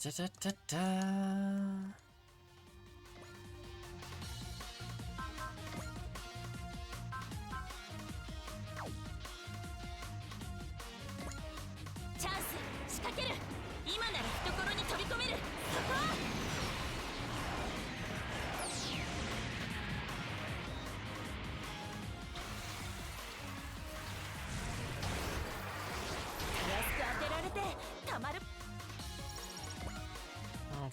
Da, da, da, da.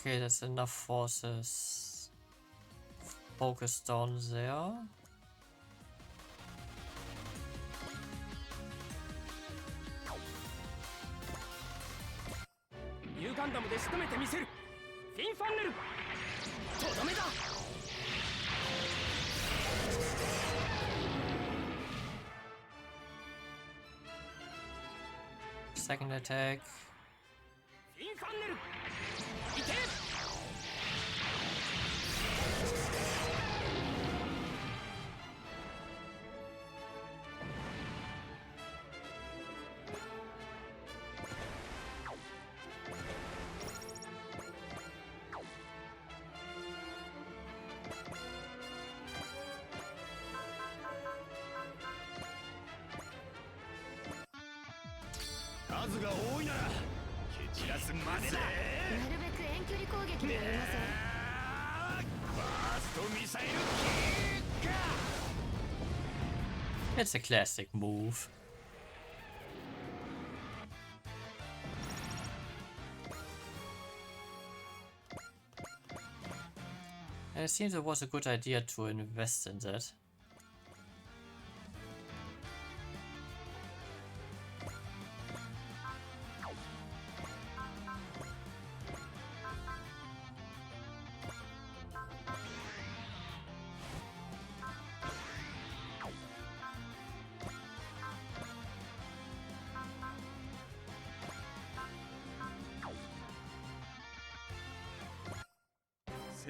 Okay, that's enough forces focused down there. Second attack. It's a classic move. And it seems it was a good idea to invest in that.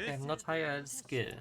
I'm not higher in skill.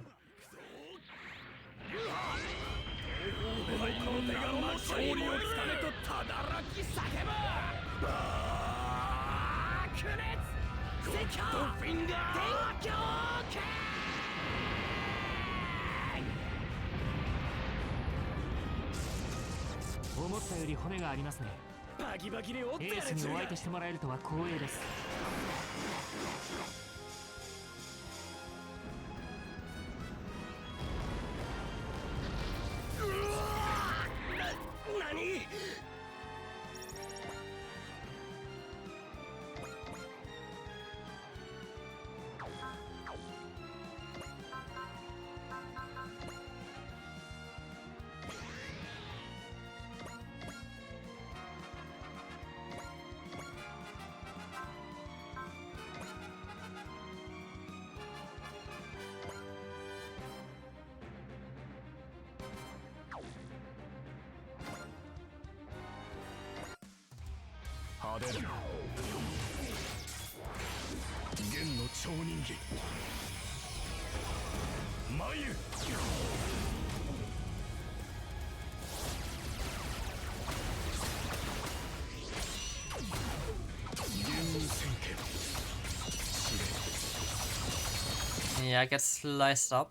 Yeah, I get sliced up.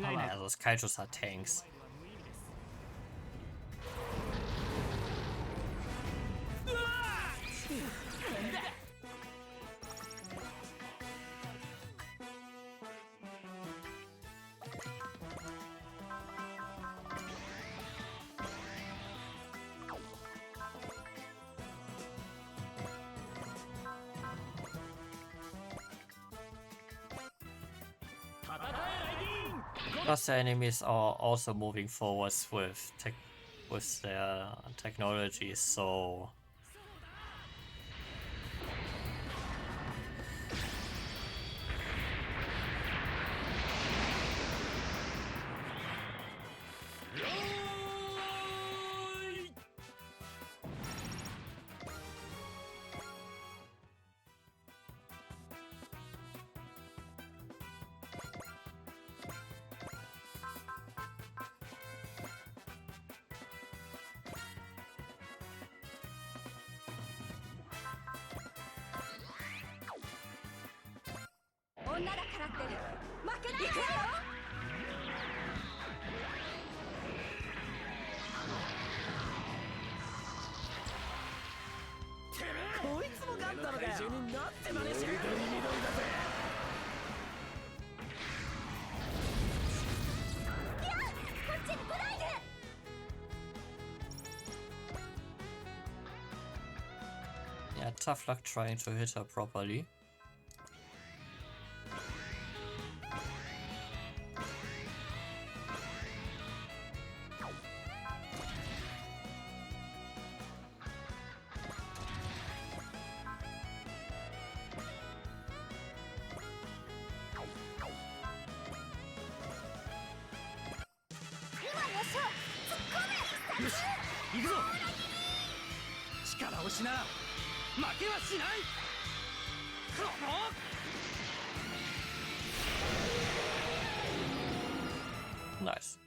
Yeah, those kaijus are tanks. Plus the enemies are also moving forwards with their technology, so Yeah, tough luck trying to hit her properly. Nice.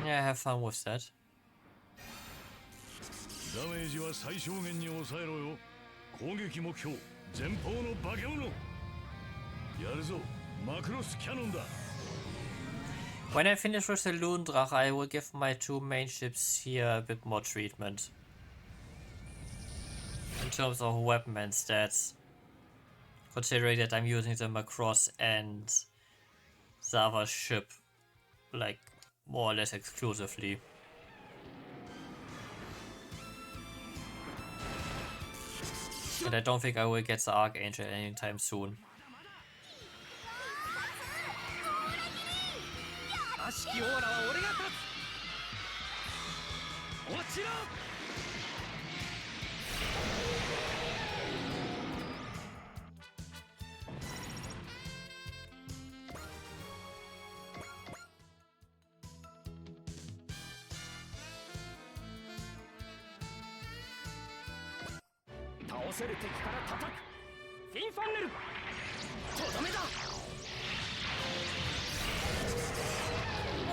Yeah, have fun with that. ダメージは最小限に抑えろよ。攻撃目標前方の化け物。やるぞ、マクロスキャノンだ。 When I finish with the Loon Drache, I will give my two main ships here a bit more treatment. In terms of weapon and stats. Considering that I'm using them across and the other ship, like, more or less exclusively. And I don't think I will get the Archangel anytime soon.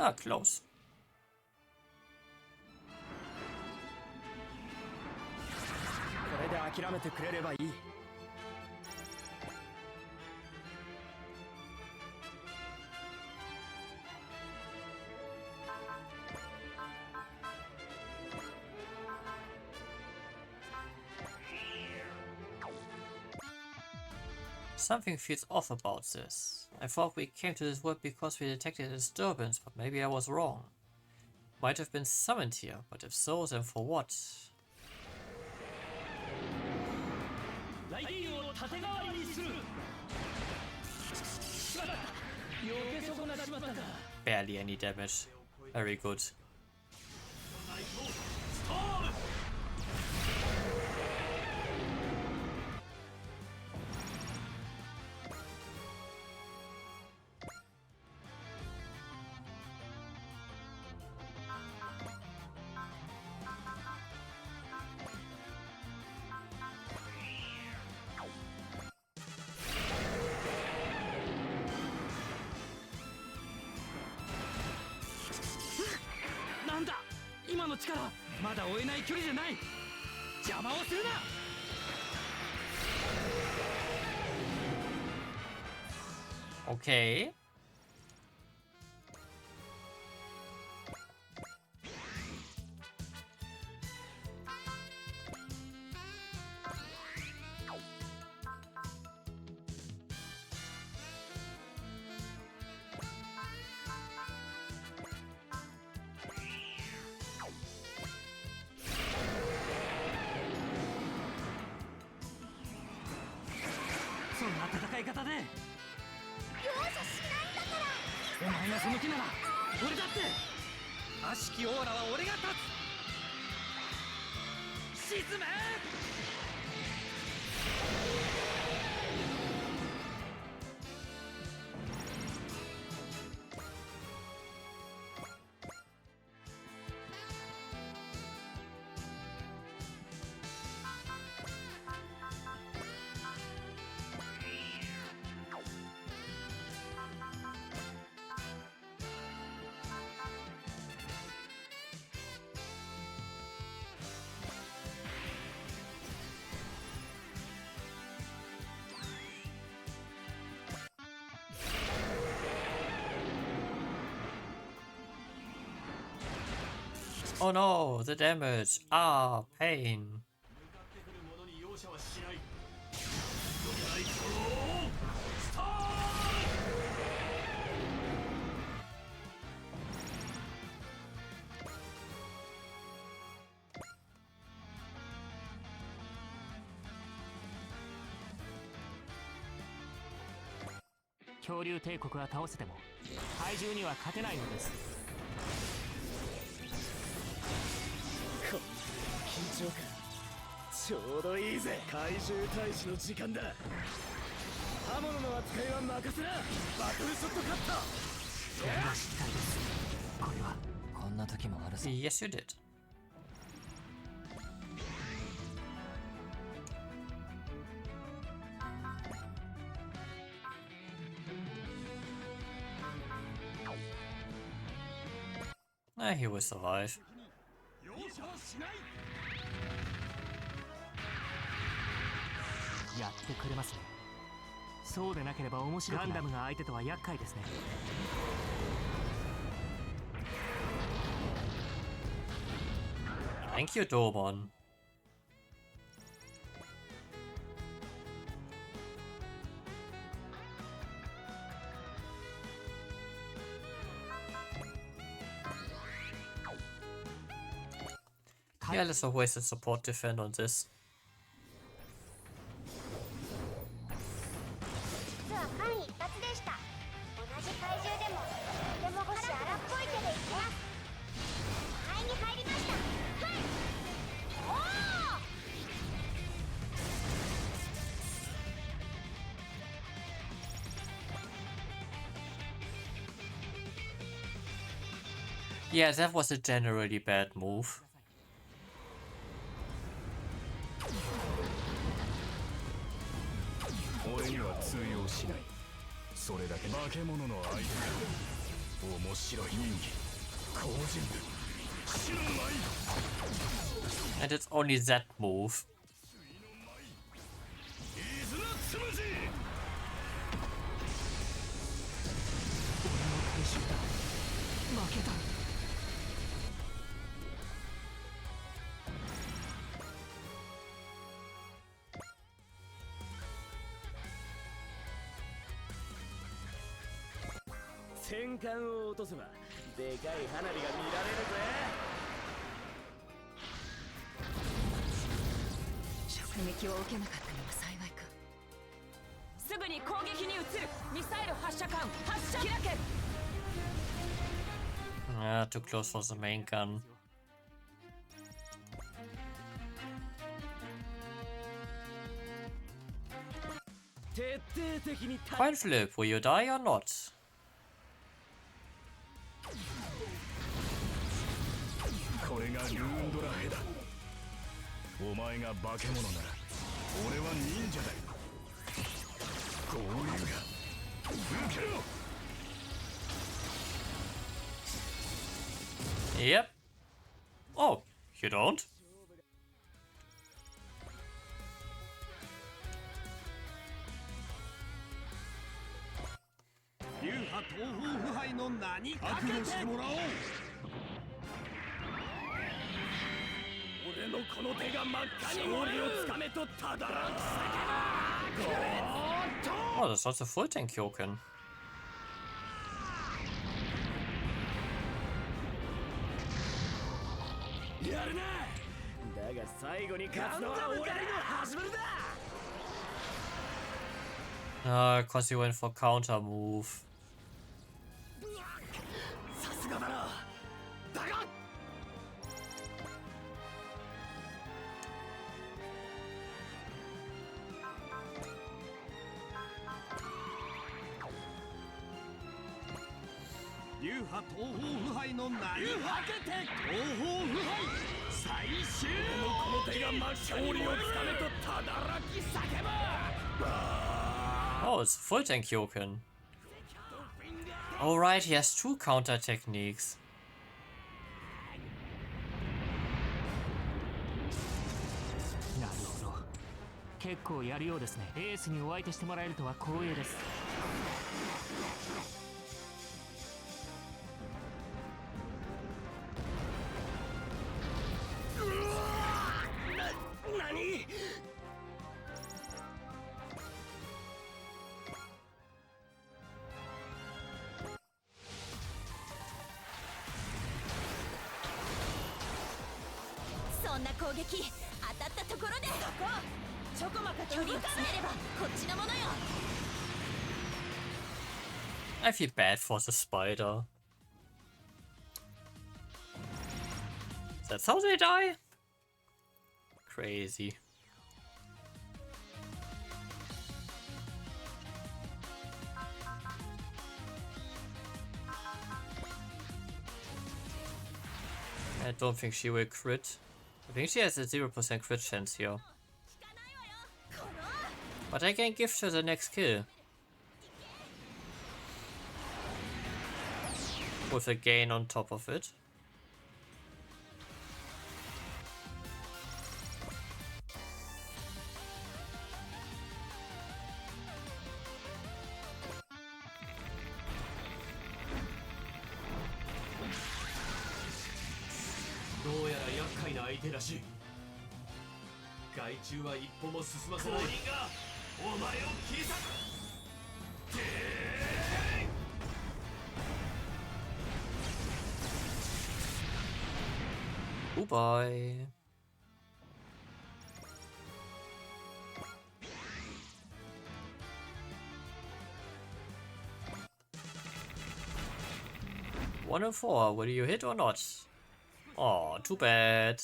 Ah, close. Something feels off about this. I thought we came to this world because we detected a disturbance, but maybe I was wrong. Might have been summoned here, but if so, then for what? Barely any damage. Very good. からまだ追えない距離じゃない。邪魔をするな。Okay. Oh no, the damage. Ah, pain. Yes, you did. He will survive. やってくれますね。そうでなければ面白くない。ガンダムが相手とは厄介ですね。Thank you, Dormon. Yeah, let's always a support defend on this. 実は間一髪でした。同じ怪獣でもとても少し荒っぽい手でいきます。肺に入りました。はい。おお。Yeah, that was a generally bad move. 俺には通用しない。それだけ化け物の相手だ。面白い人気、好人物、死の舞。 And it's only that move. いずらつむじ。俺の回収だ。負けた。戦艦を落とせばでかい花火が見られるぜ。直撃を受けなかったのは幸いか。すぐに攻撃に移る。ミサイル発射管発射。開け。Too close for the main gun. Coin flip, will you die or not? これがルーンドラ兵だ。お前が化け物なら俺は忍者だ。合流が受けろ。 Yep. Oh, you don't? Oh, that's not a full tank Kyoken. やるな。だが最後に勝つのは俺の始まりだ。 Cause you went for counter move. さすがだな。だが流派東方腐敗の名にかけて東方腐敗最終この手が勝利をつかめとただらき叫ば。 Oh, it's full tank Kyoken. Alright, he has 2 counter techniques. なるほど。結構やるようですね。エースにお相手してもらえるとは光栄です。何？ そんな攻撃当たったところでそこちょこまか距離を詰めればこっちのものよ。 I feel bad for the spider. That's how they die? Crazy. I don't think she will crit. I think she has a 0% crit chance here. But I can give her the next kill. With a gain on top of it. Goodbye. One and 4. Will you hit or not? Oh, too bad.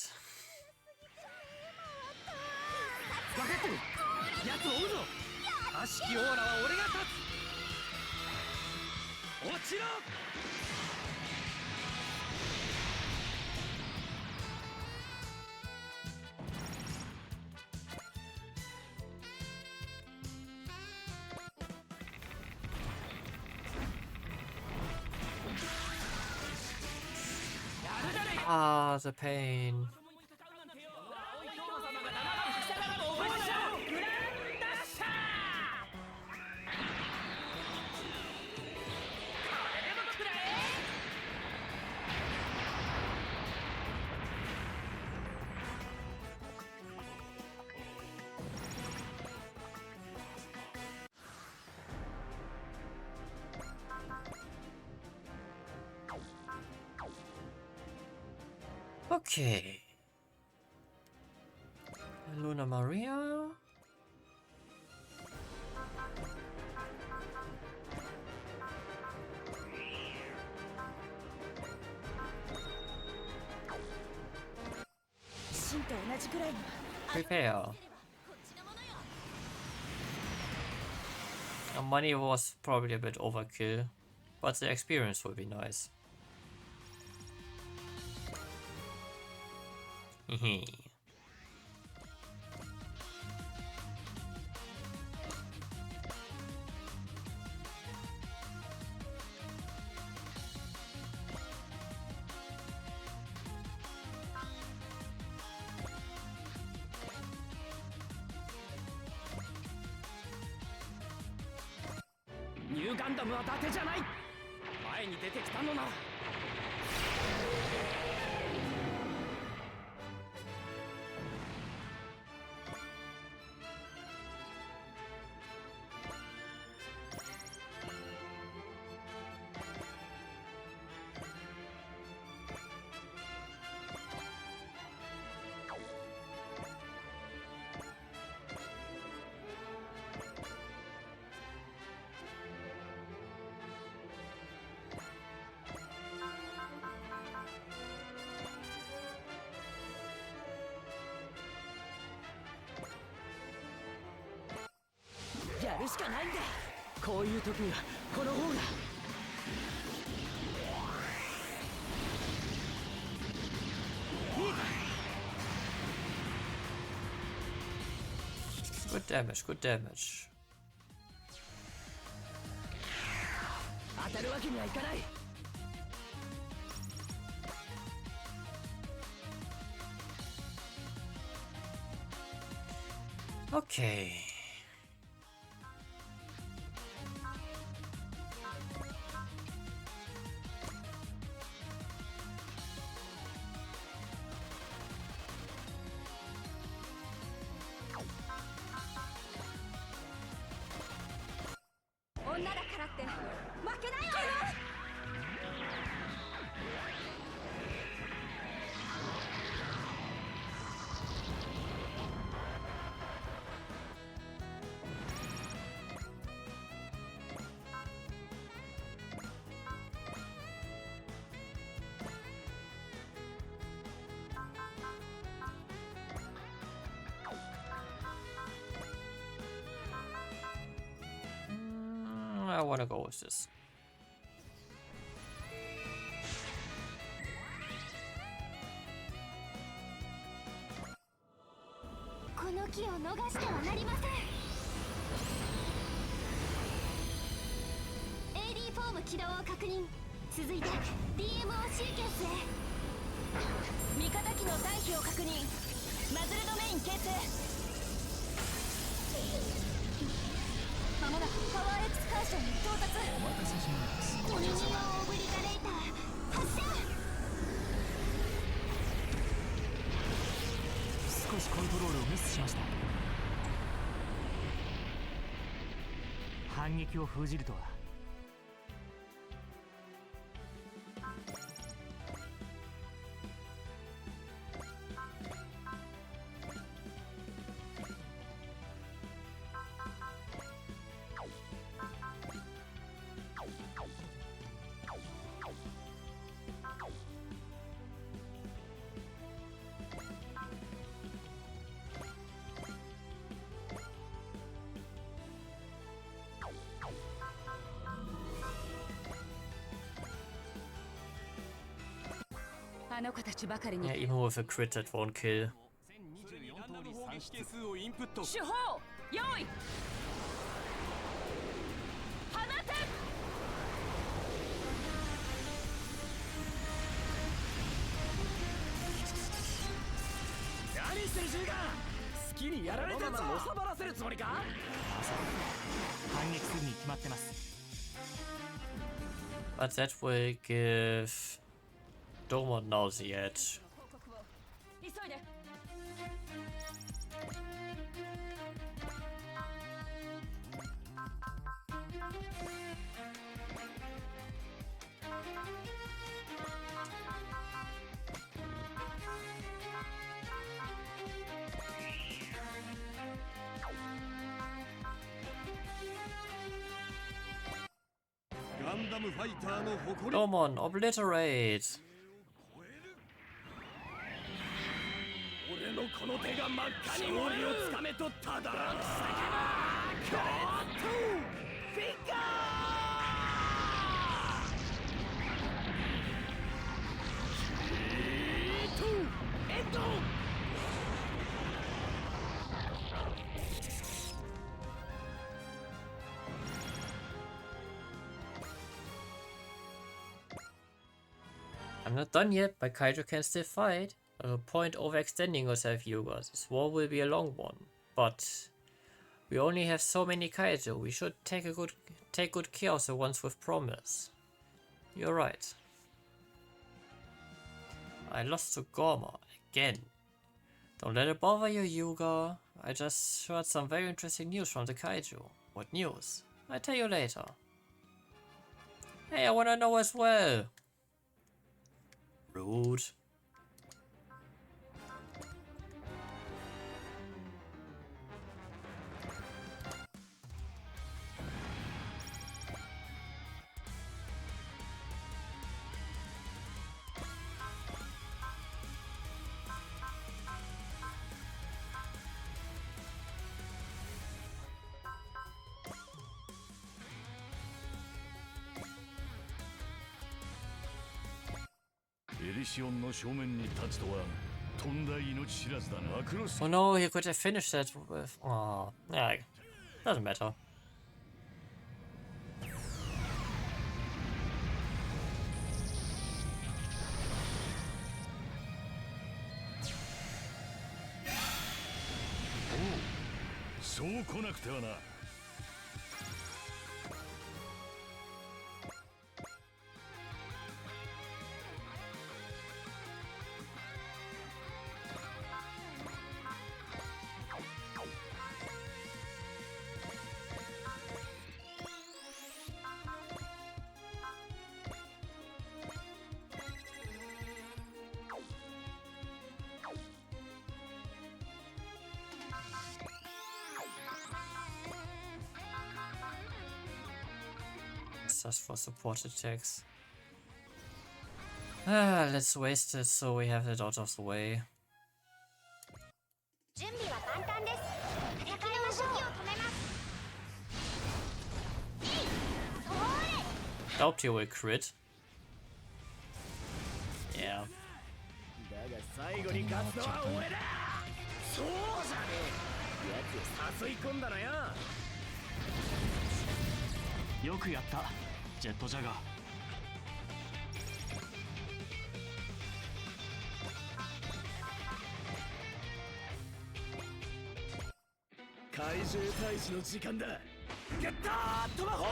分かってる。奴を追うぞ。悪しきオーラは俺が立つ。落ちろ。 Ah, the pain. Okay. Luna Maria. Prepare. The money was probably a bit overkill, but the experience will be nice. Hehe. 竜ガンダムは伊達じゃない。前に出てきたのならやるしかないんだ。こういう時にはこの方が。Good damage, good damage. 当たるわけにはいかない。Okay. I want to go with this. この機を逃してはなりません。 AD フォーム起動を確認。続いて DMO シーケンスへ。味方機の退避を確認。マズルドメイン形成。まもなくパワーエクスカーションに到達。お待たせします。ミニオンオブリタレーター発射。少しコントロールをミスしました。反撃を封じるとは。あの子たちばかりに Yeah, even with a crit that won't kill. 1024通り算出数をインプット。手法用意放て。何してるジーガン。好きにやられてんぞ。のさばらせるつもりか。反撃するに決まってます。 But that will give Domon now the edge. 急いで。ガンダムファイターの誇り。 Domon, obliterate! 俺のこの手が真っ赤に勝利をつかめとただらくさけば。ゴーッとフィンガー。エンド。I'm not done yet, but Kaiju can still fight. Point overextending yourself, Yuga. This war will be a long one. But We only have so many kaiju. We should take good care of the ones with promise. You're right. I lost to Gorma again. Don't let it bother you, Yuga. I just heard some very interesting news from the kaiju. What news? I'll tell you later. Hey, I wanna know as well. Rude. Oh no, he could have finished that with... Oh, yeah, doesn't matter. Just for support attacks. Let's waste it so we have it out of the way. 準備は簡単です。戦いの動きを止めます。 Doubt you will crit. Yeah. だが最後に勝つのは俺だ。そうじゃねえ。奴誘い込んだのよ。よくやったジェットジャガー。怪獣退治の時間だ。ゲッタートマホーク。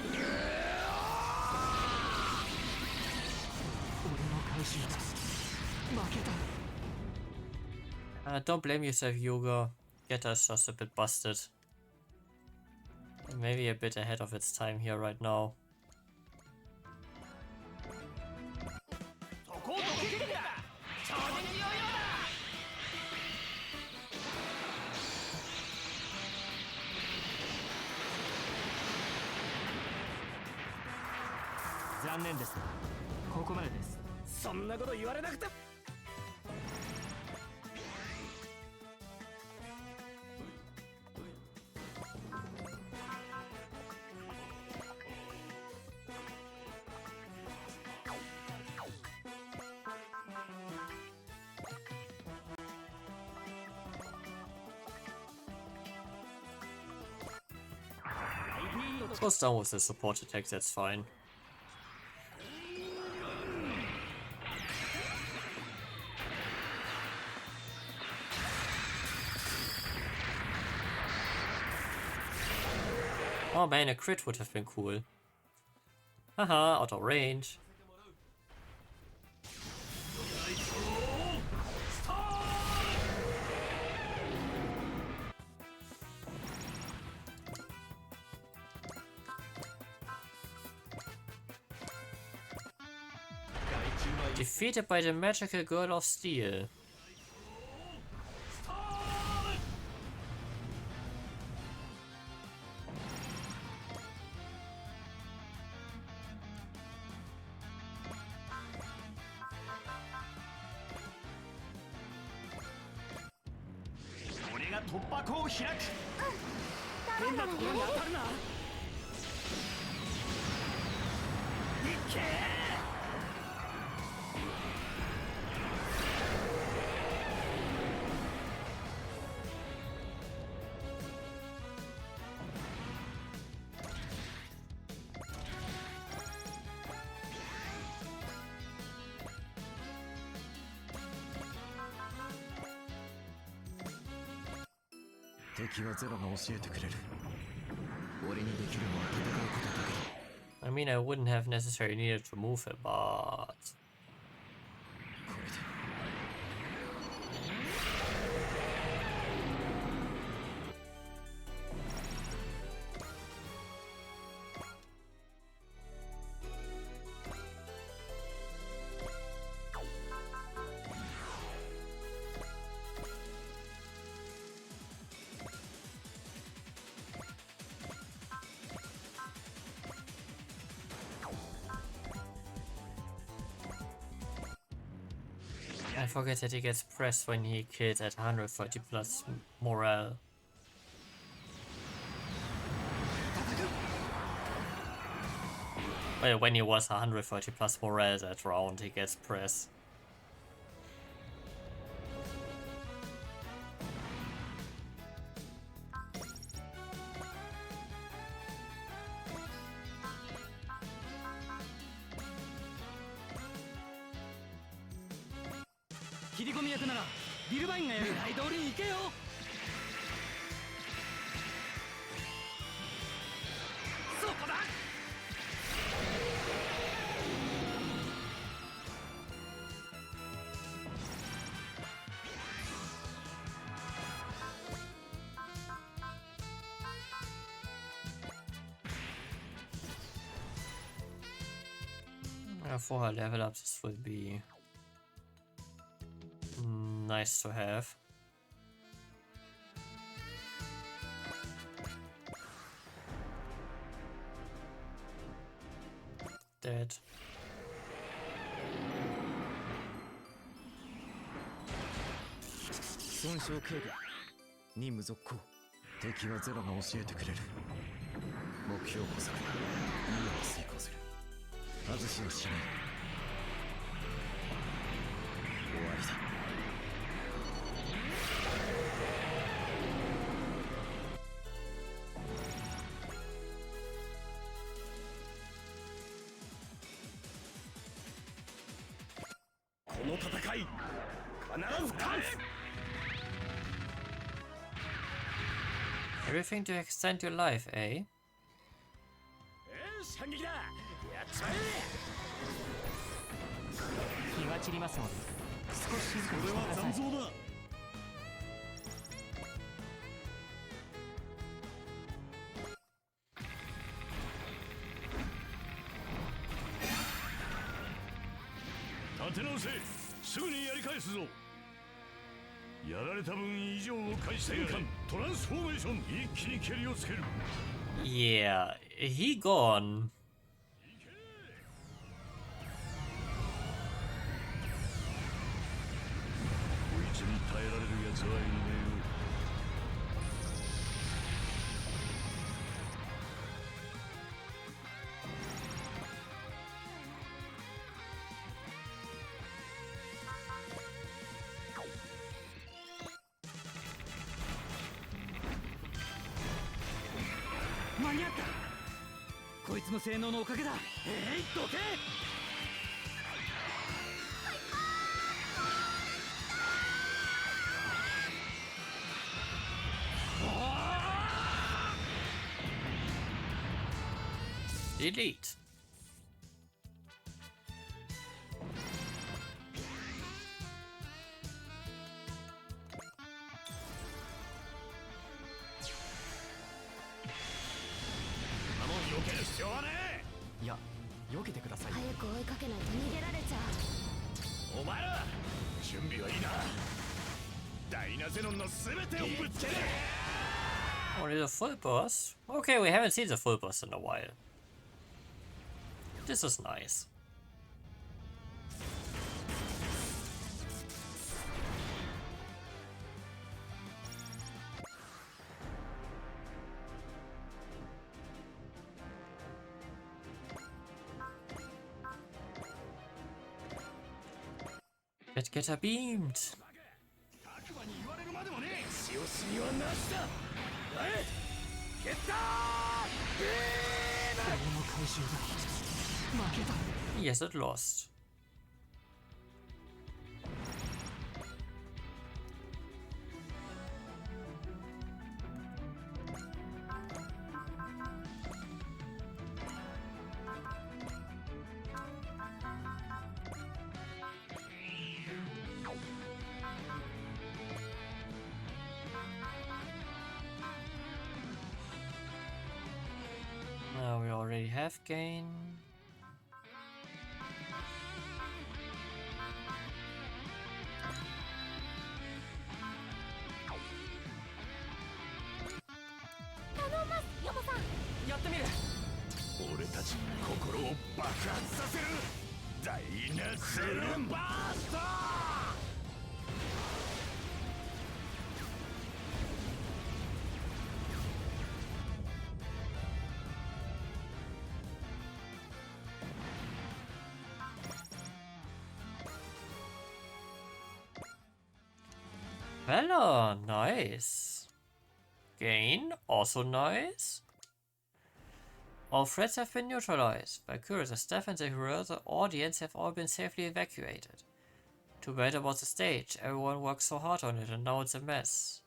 俺の怪獣負けた。 Don't blame yourself, Yuga. Hiatus just a bit busted. Maybe a bit ahead of its time here right now. そこをどけるんだ。超人ヨーヨーだ。残念です。ここまでです。そんなこと言われなくて。Goes down with the support attack, that's fine. Oh man, a crit would have been cool. Haha, out of range. Defeated by the magical girl of steel. 敵はゼロが教えてくれる。俺にできるのは戦うことだけだ。 I mean, I wouldn't have necessarily needed to move it, but... これで I forget that he gets pressed when he kills at 130 plus morale. Well, when he was 130 plus morale that round, he gets pressed. For her level ups, this will be nice to have. Dead. 損傷警備任務続行。敵はゼロが教えてくれる。目標捕捉2を遂行する。外しをしない。終わりだ。この戦い必ず勝つ。 Everything to extend your life, eh? 反撃だ。やっちまえ。気が散りますので少し静かにしてください。残像だ。立て直せ。すぐにやり返すぞ。やられた分以上を返してやる。トランスフォーメーション。一気に蹴りをつける。 Yeah, he gone. こいつに耐えられるやつはいねえよ。間に合った。こいつの性能のおかげだ。どけ。Delete. 避ける必要はねえ。いや、避けてください。早く追いかけないと逃げられちゃう。お前ら準備はいいな。ダイナゼノンの全てをぶつける。 Only the full boss? Okay, we haven't seen the full boss in a while. This is nice. Get her beamed. 悪魔に言われるまでもねえ。血をしみはなしだ。ゲッター。俺の回収だ。負けた。 Yes, it lost. have gain?俺たち心を爆発させるダイナスルバースト。Hello, nice. Gain, also nice. All threats have been neutralized. Valkyrie, the staff and the hero, the audience have all been safely evacuated. Too bad about the stage. Everyone worked so hard on it and now it's a mess.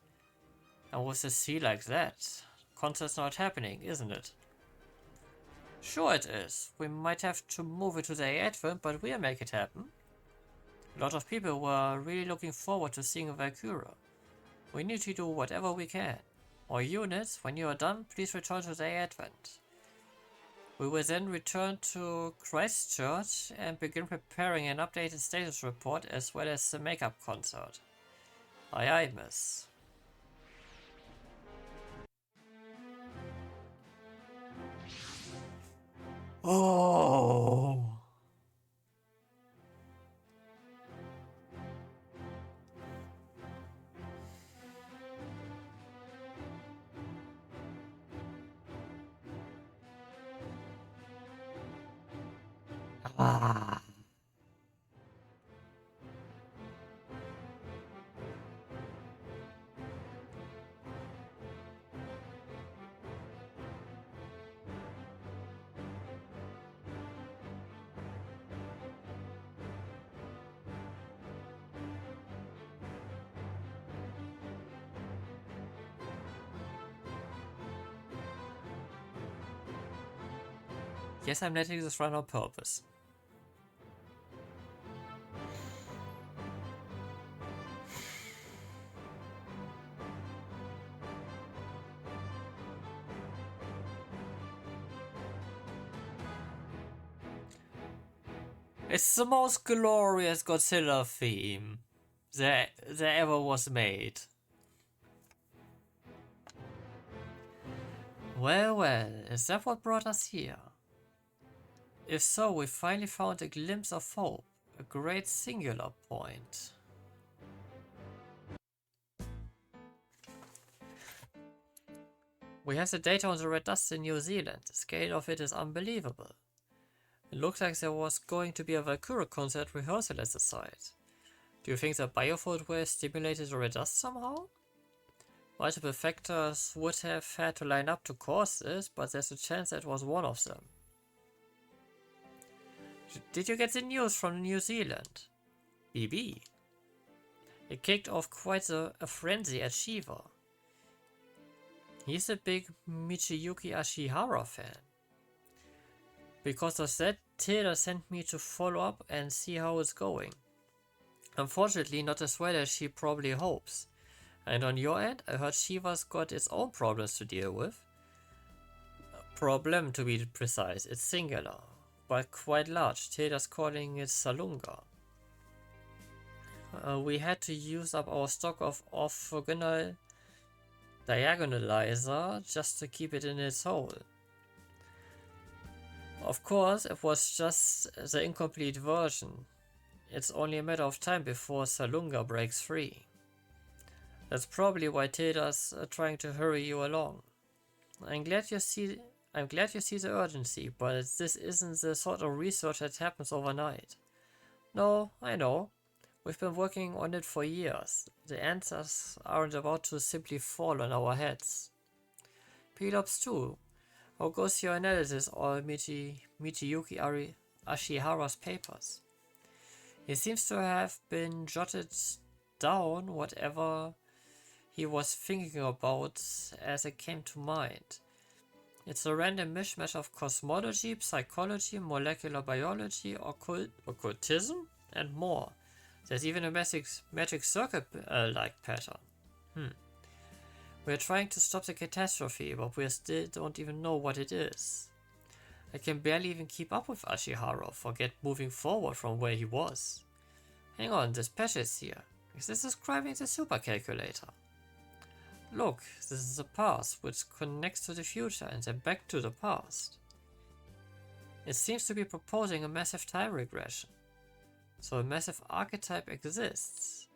And with a sea like that, concert's not happening, isn't it? Sure it is. We might have to move it to the Advent, but we'll make it happen. A lot of people were really looking forward to seeing Valkyrie. We need to do whatever we can. All units, when you are done, please return to the Advent. We will then return to Christchurch and begin preparing an updated status report as well as the makeup concert. Aye aye, miss. Oh. Ah. Yes, I'm letting this run on purpose. It's the most glorious Godzilla theme that ever was made. Well, well, is that what brought us here? If so, we finally found a glimpse of hope, a great singular point. We have the data on the red dust in New Zealand. The scale of it is unbelievable. It looks like there was going to be a Valkyrie concert rehearsal at the site. Do you think the biofold wave stimulated the red dust somehow? Multiple factors would have had to line up to cause this, but there's a chance that was one of them. Did you get the news from New Zealand? BB. It kicked off quite a frenzy at Shiva. He's a big Michiyuki Ashihara fan. Because of that, Tilda sent me to follow up and see how it's going. Unfortunately, not as well as she probably hopes. And on your end, I heard Shiva's got its own problems to deal with. Problem, to be precise, it's singular, but quite large. Tilda's calling it Salunga. We had to use up our stock of orthogonal diagonalizer just to keep it in its hole. Of course, it was just the incomplete version. It's only a matter of time before Salunga breaks free. That's probably why Tilda's trying to hurry you along. I'm glad you see the urgency, but this isn't the sort of research that happens overnight. No, I know. We've been working on it for years. The answers aren't about to simply fall on our heads. Pelops too. How goes your analysis of Michiyuki Ashihara's papers? He seems to have been jotted down whatever he was thinking about as it came to mind. It's a random mishmash of cosmology, psychology, molecular biology, occultism, and more. There's even a magic circuit-like pattern. We're trying to stop the catastrophe, but we still don't even know what it is. I can barely even keep up with Ashihara, forget moving forward from where he was. Hang on, this patch is here. Is this describing the super calculator? Look, this is the past, which connects to the future and then back to the past. It seems to be proposing a massive time regression. So a massive archetype exists.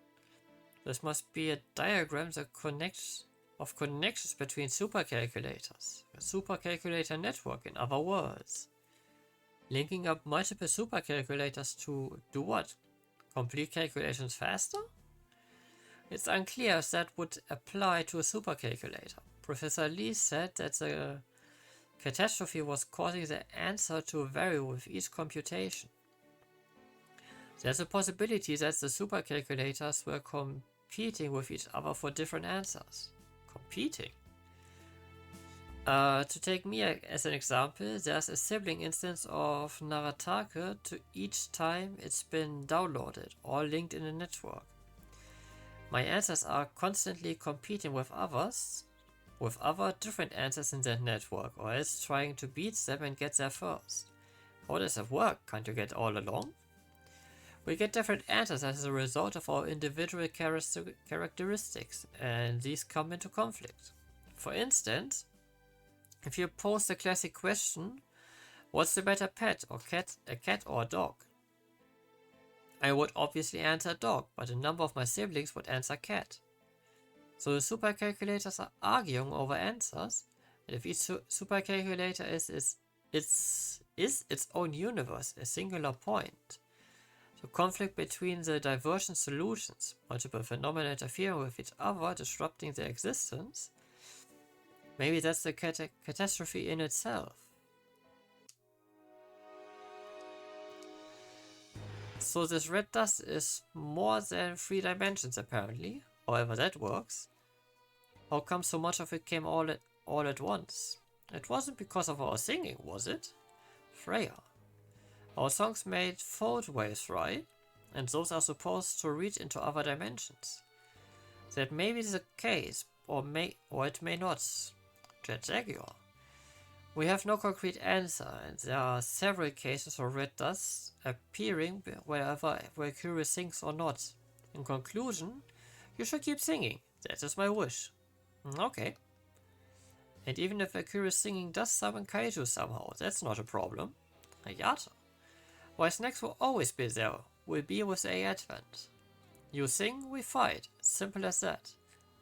This must be a diagram that connects connections between supercalculators, a supercalculator network in other words. Linking up multiple supercalculators to do what? Complete calculations faster? It's unclear if that would apply to a supercalculator. Professor Lee said that the catastrophe was causing the answer to vary with each computation. There's a possibility that the supercalculators were competing with each other for different answers. Competing? To take me as an example, there's a sibling instance of Naratake to each time it's been downloaded, all linked in a network. My answers are constantly competing with others, with other different answers in that network, or else trying to beat them and get there first. How does that work? Can't you get all along? We get different answers as a result of our individual characteristics, and these come into conflict. For instance, if you pose the classic question, what's the better pet, or a cat or a dog? I would obviously answer dog, but a number of my siblings would answer cat. So the supercalculators are arguing over answers, and if each supercalculator is its own universe, a singular point, the conflict between the divergent solutions, multiple phenomena interfering with each other, disrupting their existence, maybe that's the catastrophe in itself. So this red dust is more than 3 dimensions apparently, however that works. How come so much of it came all at once? It wasn't because of our singing, was it? Freya. Our songs made fold waves, right? And those are supposed to reach into other dimensions. That may be the case, or it may not. Jet Jaguar. We have no concrete answer, and there are several cases of red dust appearing wherever Valkyrie sings or not. In conclusion, you should keep singing. That is my wish. Okay. And even if Valkyrie singing does summon kaiju somehow, that's not a problem. Hiatus. Why snacks will always be there, will be with a advent. You sing, we fight. Simple as that.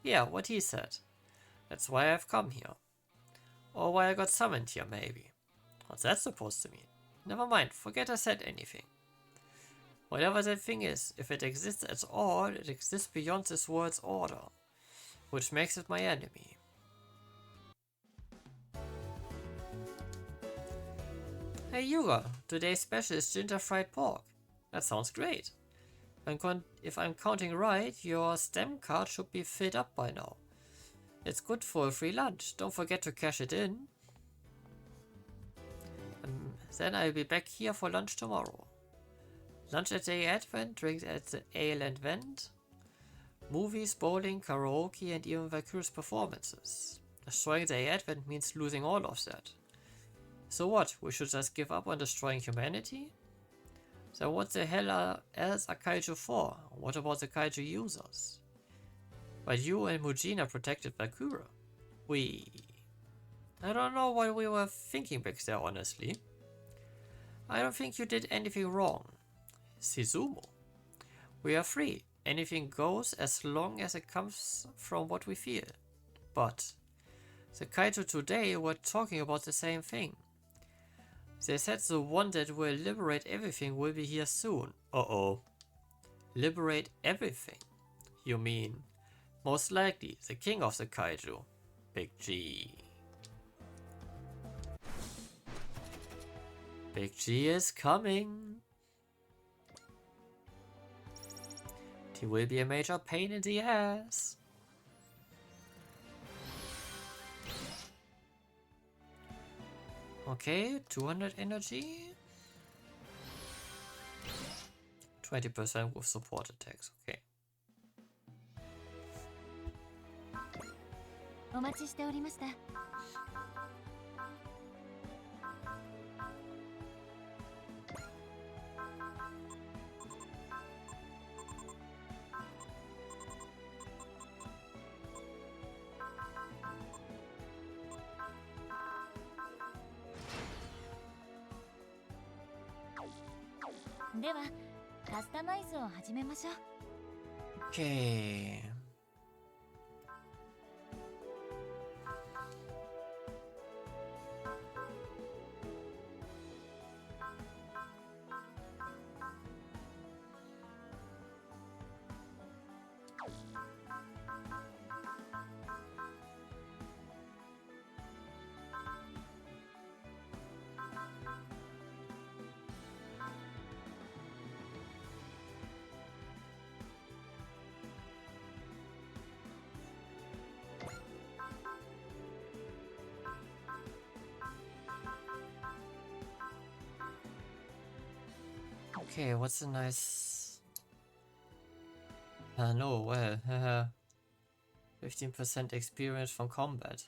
Yeah, what he said. That's why I've come here. Or why I got summoned here, maybe. What's that supposed to mean? Never mind, forget I said anything. Whatever that thing is, if it exists at all, it exists beyond this world's order, which makes it my enemy. Hey Yuga, today's special is ginger fried pork. That sounds great. If I'm counting right, your stem card should be filled up by now. It's good for a free lunch. Don't forget to cash it in. Then I'll be back here for lunch tomorrow. Lunch at the Advent, drinks at the Ale and Vent, movies, bowling, karaoke, and even Valkyrie's performances. Destroying the Advent means losing all of that. So what, we should just give up on destroying humanity? So what the hell else are kaiju for? What about the kaiju users? But you and Mujina protected Valkyrie. I don't know what we were thinking back there, honestly. I don't think you did anything wrong. Shizumo. We are free. Anything goes as long as it comes from what we feel. But the kaiju today were talking about the same thing. They said the one that will liberate everything will be here soon. Uh-oh. Liberate everything? You mean, most likely, the king of the kaiju. Big G. Big G is coming. He will be a major pain in the ass. Okay, 200 energy. 20% with support attacks, okay. お待ちしておりました。ではカスタマイズを始めましょう。 Okay. Okay, what's a nice... no, well, 15% experience from combat.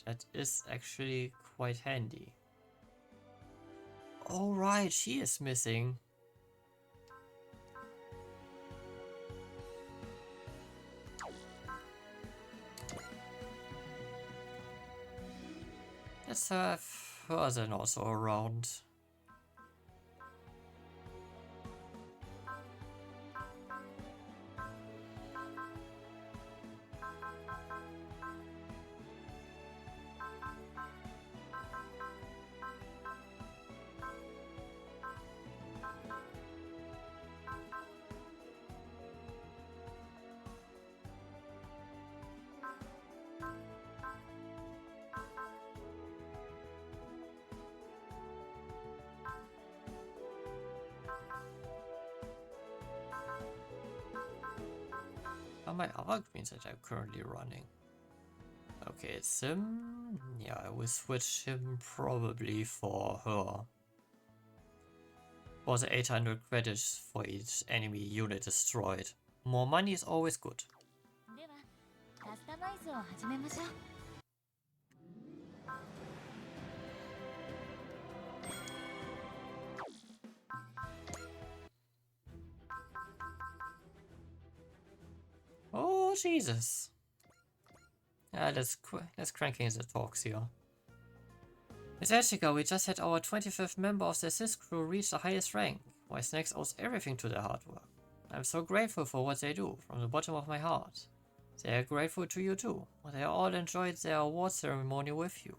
That is actually quite handy. Oh right, she is missing. Let's have her then also around. Are my other greens that I'm currently running? Okay, it's him. Yeah, I will switch him probably for her. For the 800 credits for each enemy unit destroyed. More money is always good. ではカスタマイズを始めましょう。 Oh Jesus! Yeah, let's crank in the talks here. Miss Jessica, we just had our 25th member of the Sys crew reach the highest rank. Why Snacks owes everything to their hard work. I'm so grateful for what they do, from the bottom of my heart. They are grateful to you too. They all enjoyed their award ceremony with you.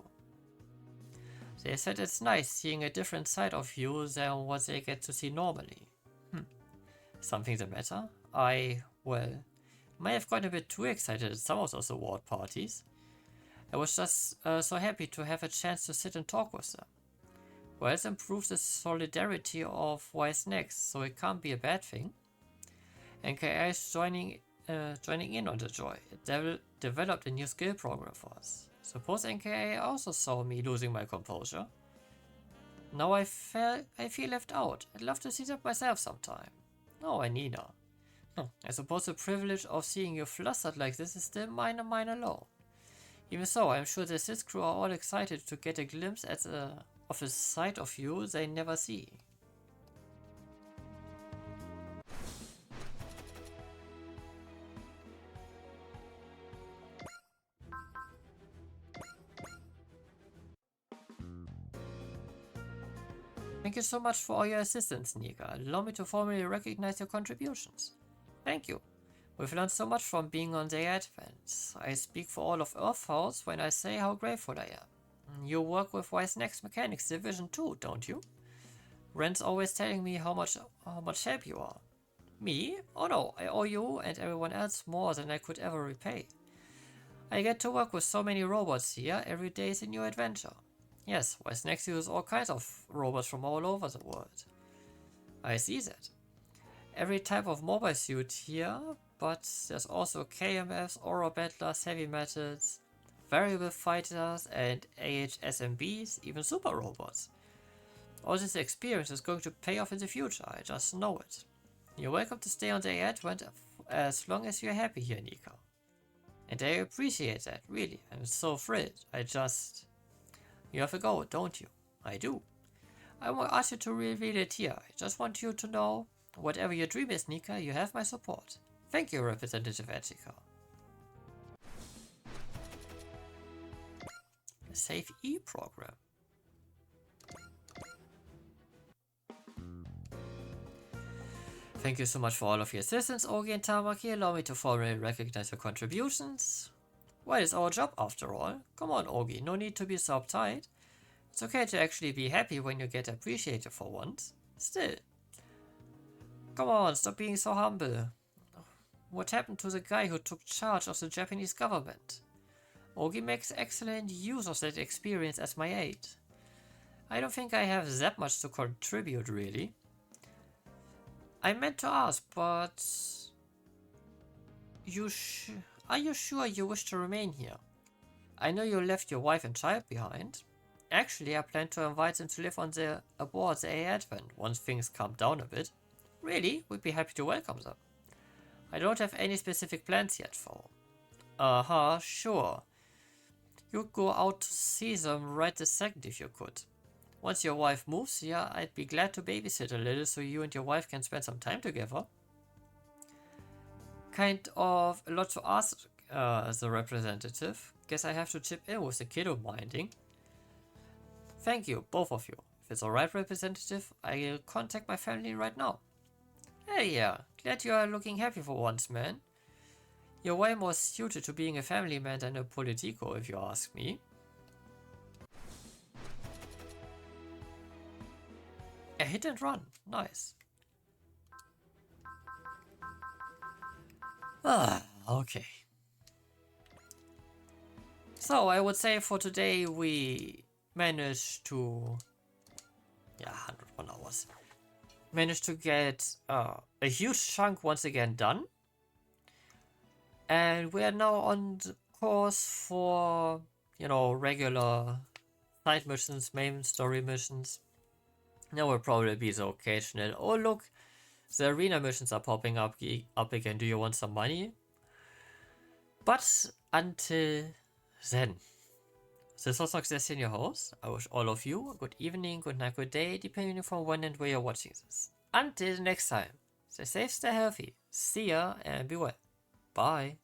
They said it's nice seeing a different side of you than what they get to see normally. Something the matter? Well, may have gotten a bit too excited at some of those award parties. I was just so happy to have a chance to sit and talk with them. Well, it's improved the solidarity of Wise Next, so it can't be a bad thing. NKI is joining in on the joy. It developed a new skill program for us. Suppose NKI also saw me losing my composure. Now I feel left out. I'd love to see that myself sometime. No, Anina. I suppose the privilege of seeing you flustered like this is still minor low. Even so, I'm sure the Sys crew are all excited to get a glimpse of a side of you they never see. Thank you so much for all your assistance, Nika. Allow me to formally recognize your contributions. Thank you. We've learned so much from being on the Advent. I speak for all of Earth House when I say how grateful I am. You work with Wise Next Mechanics Division too, don't you? Ren's always telling me how much help you are. Me? Oh no, I owe you and everyone else more than I could ever repay. I get to work with so many robots here. Every day is a new adventure. Yes, Wise Next uses all kinds of robots from all over the world. I see that. Every type of mobile suit here, but there's also KMFs, Aura Battlers, Heavy Metals, Variable Fighters, and AHSMBs, even Super Robots. All this experience is going to pay off in the future, I just know it. You're welcome to stay on the Advent as long as you're happy here, Nika. And I appreciate that, really. I'm so thrilled. You have a goal, don't you? I do. I won't ask you to reveal it here. I just want you to know, whatever your dream is, Nika, you have my support. Thank you, Representative Etika. A Safe E program. Thank you so much for all of your assistance, Ogi and Tamaki. Allow me to formally recognize your contributions. Well, it's our job after all. Come on, Ogi, no need to be so uptight. It's okay to actually be happy when you get appreciated for once. Still. Come on, stop being so humble. What happened to the guy who took charge of the Japanese government? Ogi makes excellent use of that experience as my aide. I don't think I have that much to contribute, really. I meant to ask, but... Are you sure you wish to remain here? I know you left your wife and child behind. Actually, I plan to invite them to live aboard the Advent once things calm down a bit. Really, we'd be happy to welcome them. I don't have any specific plans yet, though. Sure. You'd go out to see them right this second if you could. Once your wife moves here, I'd be glad to babysit a little so you and your wife can spend some time together. Kind of a lot to ask as a representative. Guess I have to chip in with the kiddo minding. Thank you, both of you. If it's alright, representative, I'll contact my family right now. Hey, yeah, glad you are looking happy for once, man. You're way more suited to being a family man than a politico, if you ask me. A hit and run, nice. Okay. So I would say for today we managed to... yeah, 101 hours. Managed to get a huge chunk once again done. And we are now on the course for, you know, regular side missions, main story missions. There will probably be the occasional, oh look, the arena missions are popping up again, do you want some money? But until then, this was Nox Destin, your host. I wish all of you a good evening, good night, good day, depending on when and where you're watching this. Until next time, stay safe, stay healthy, see ya, and be well. Bye.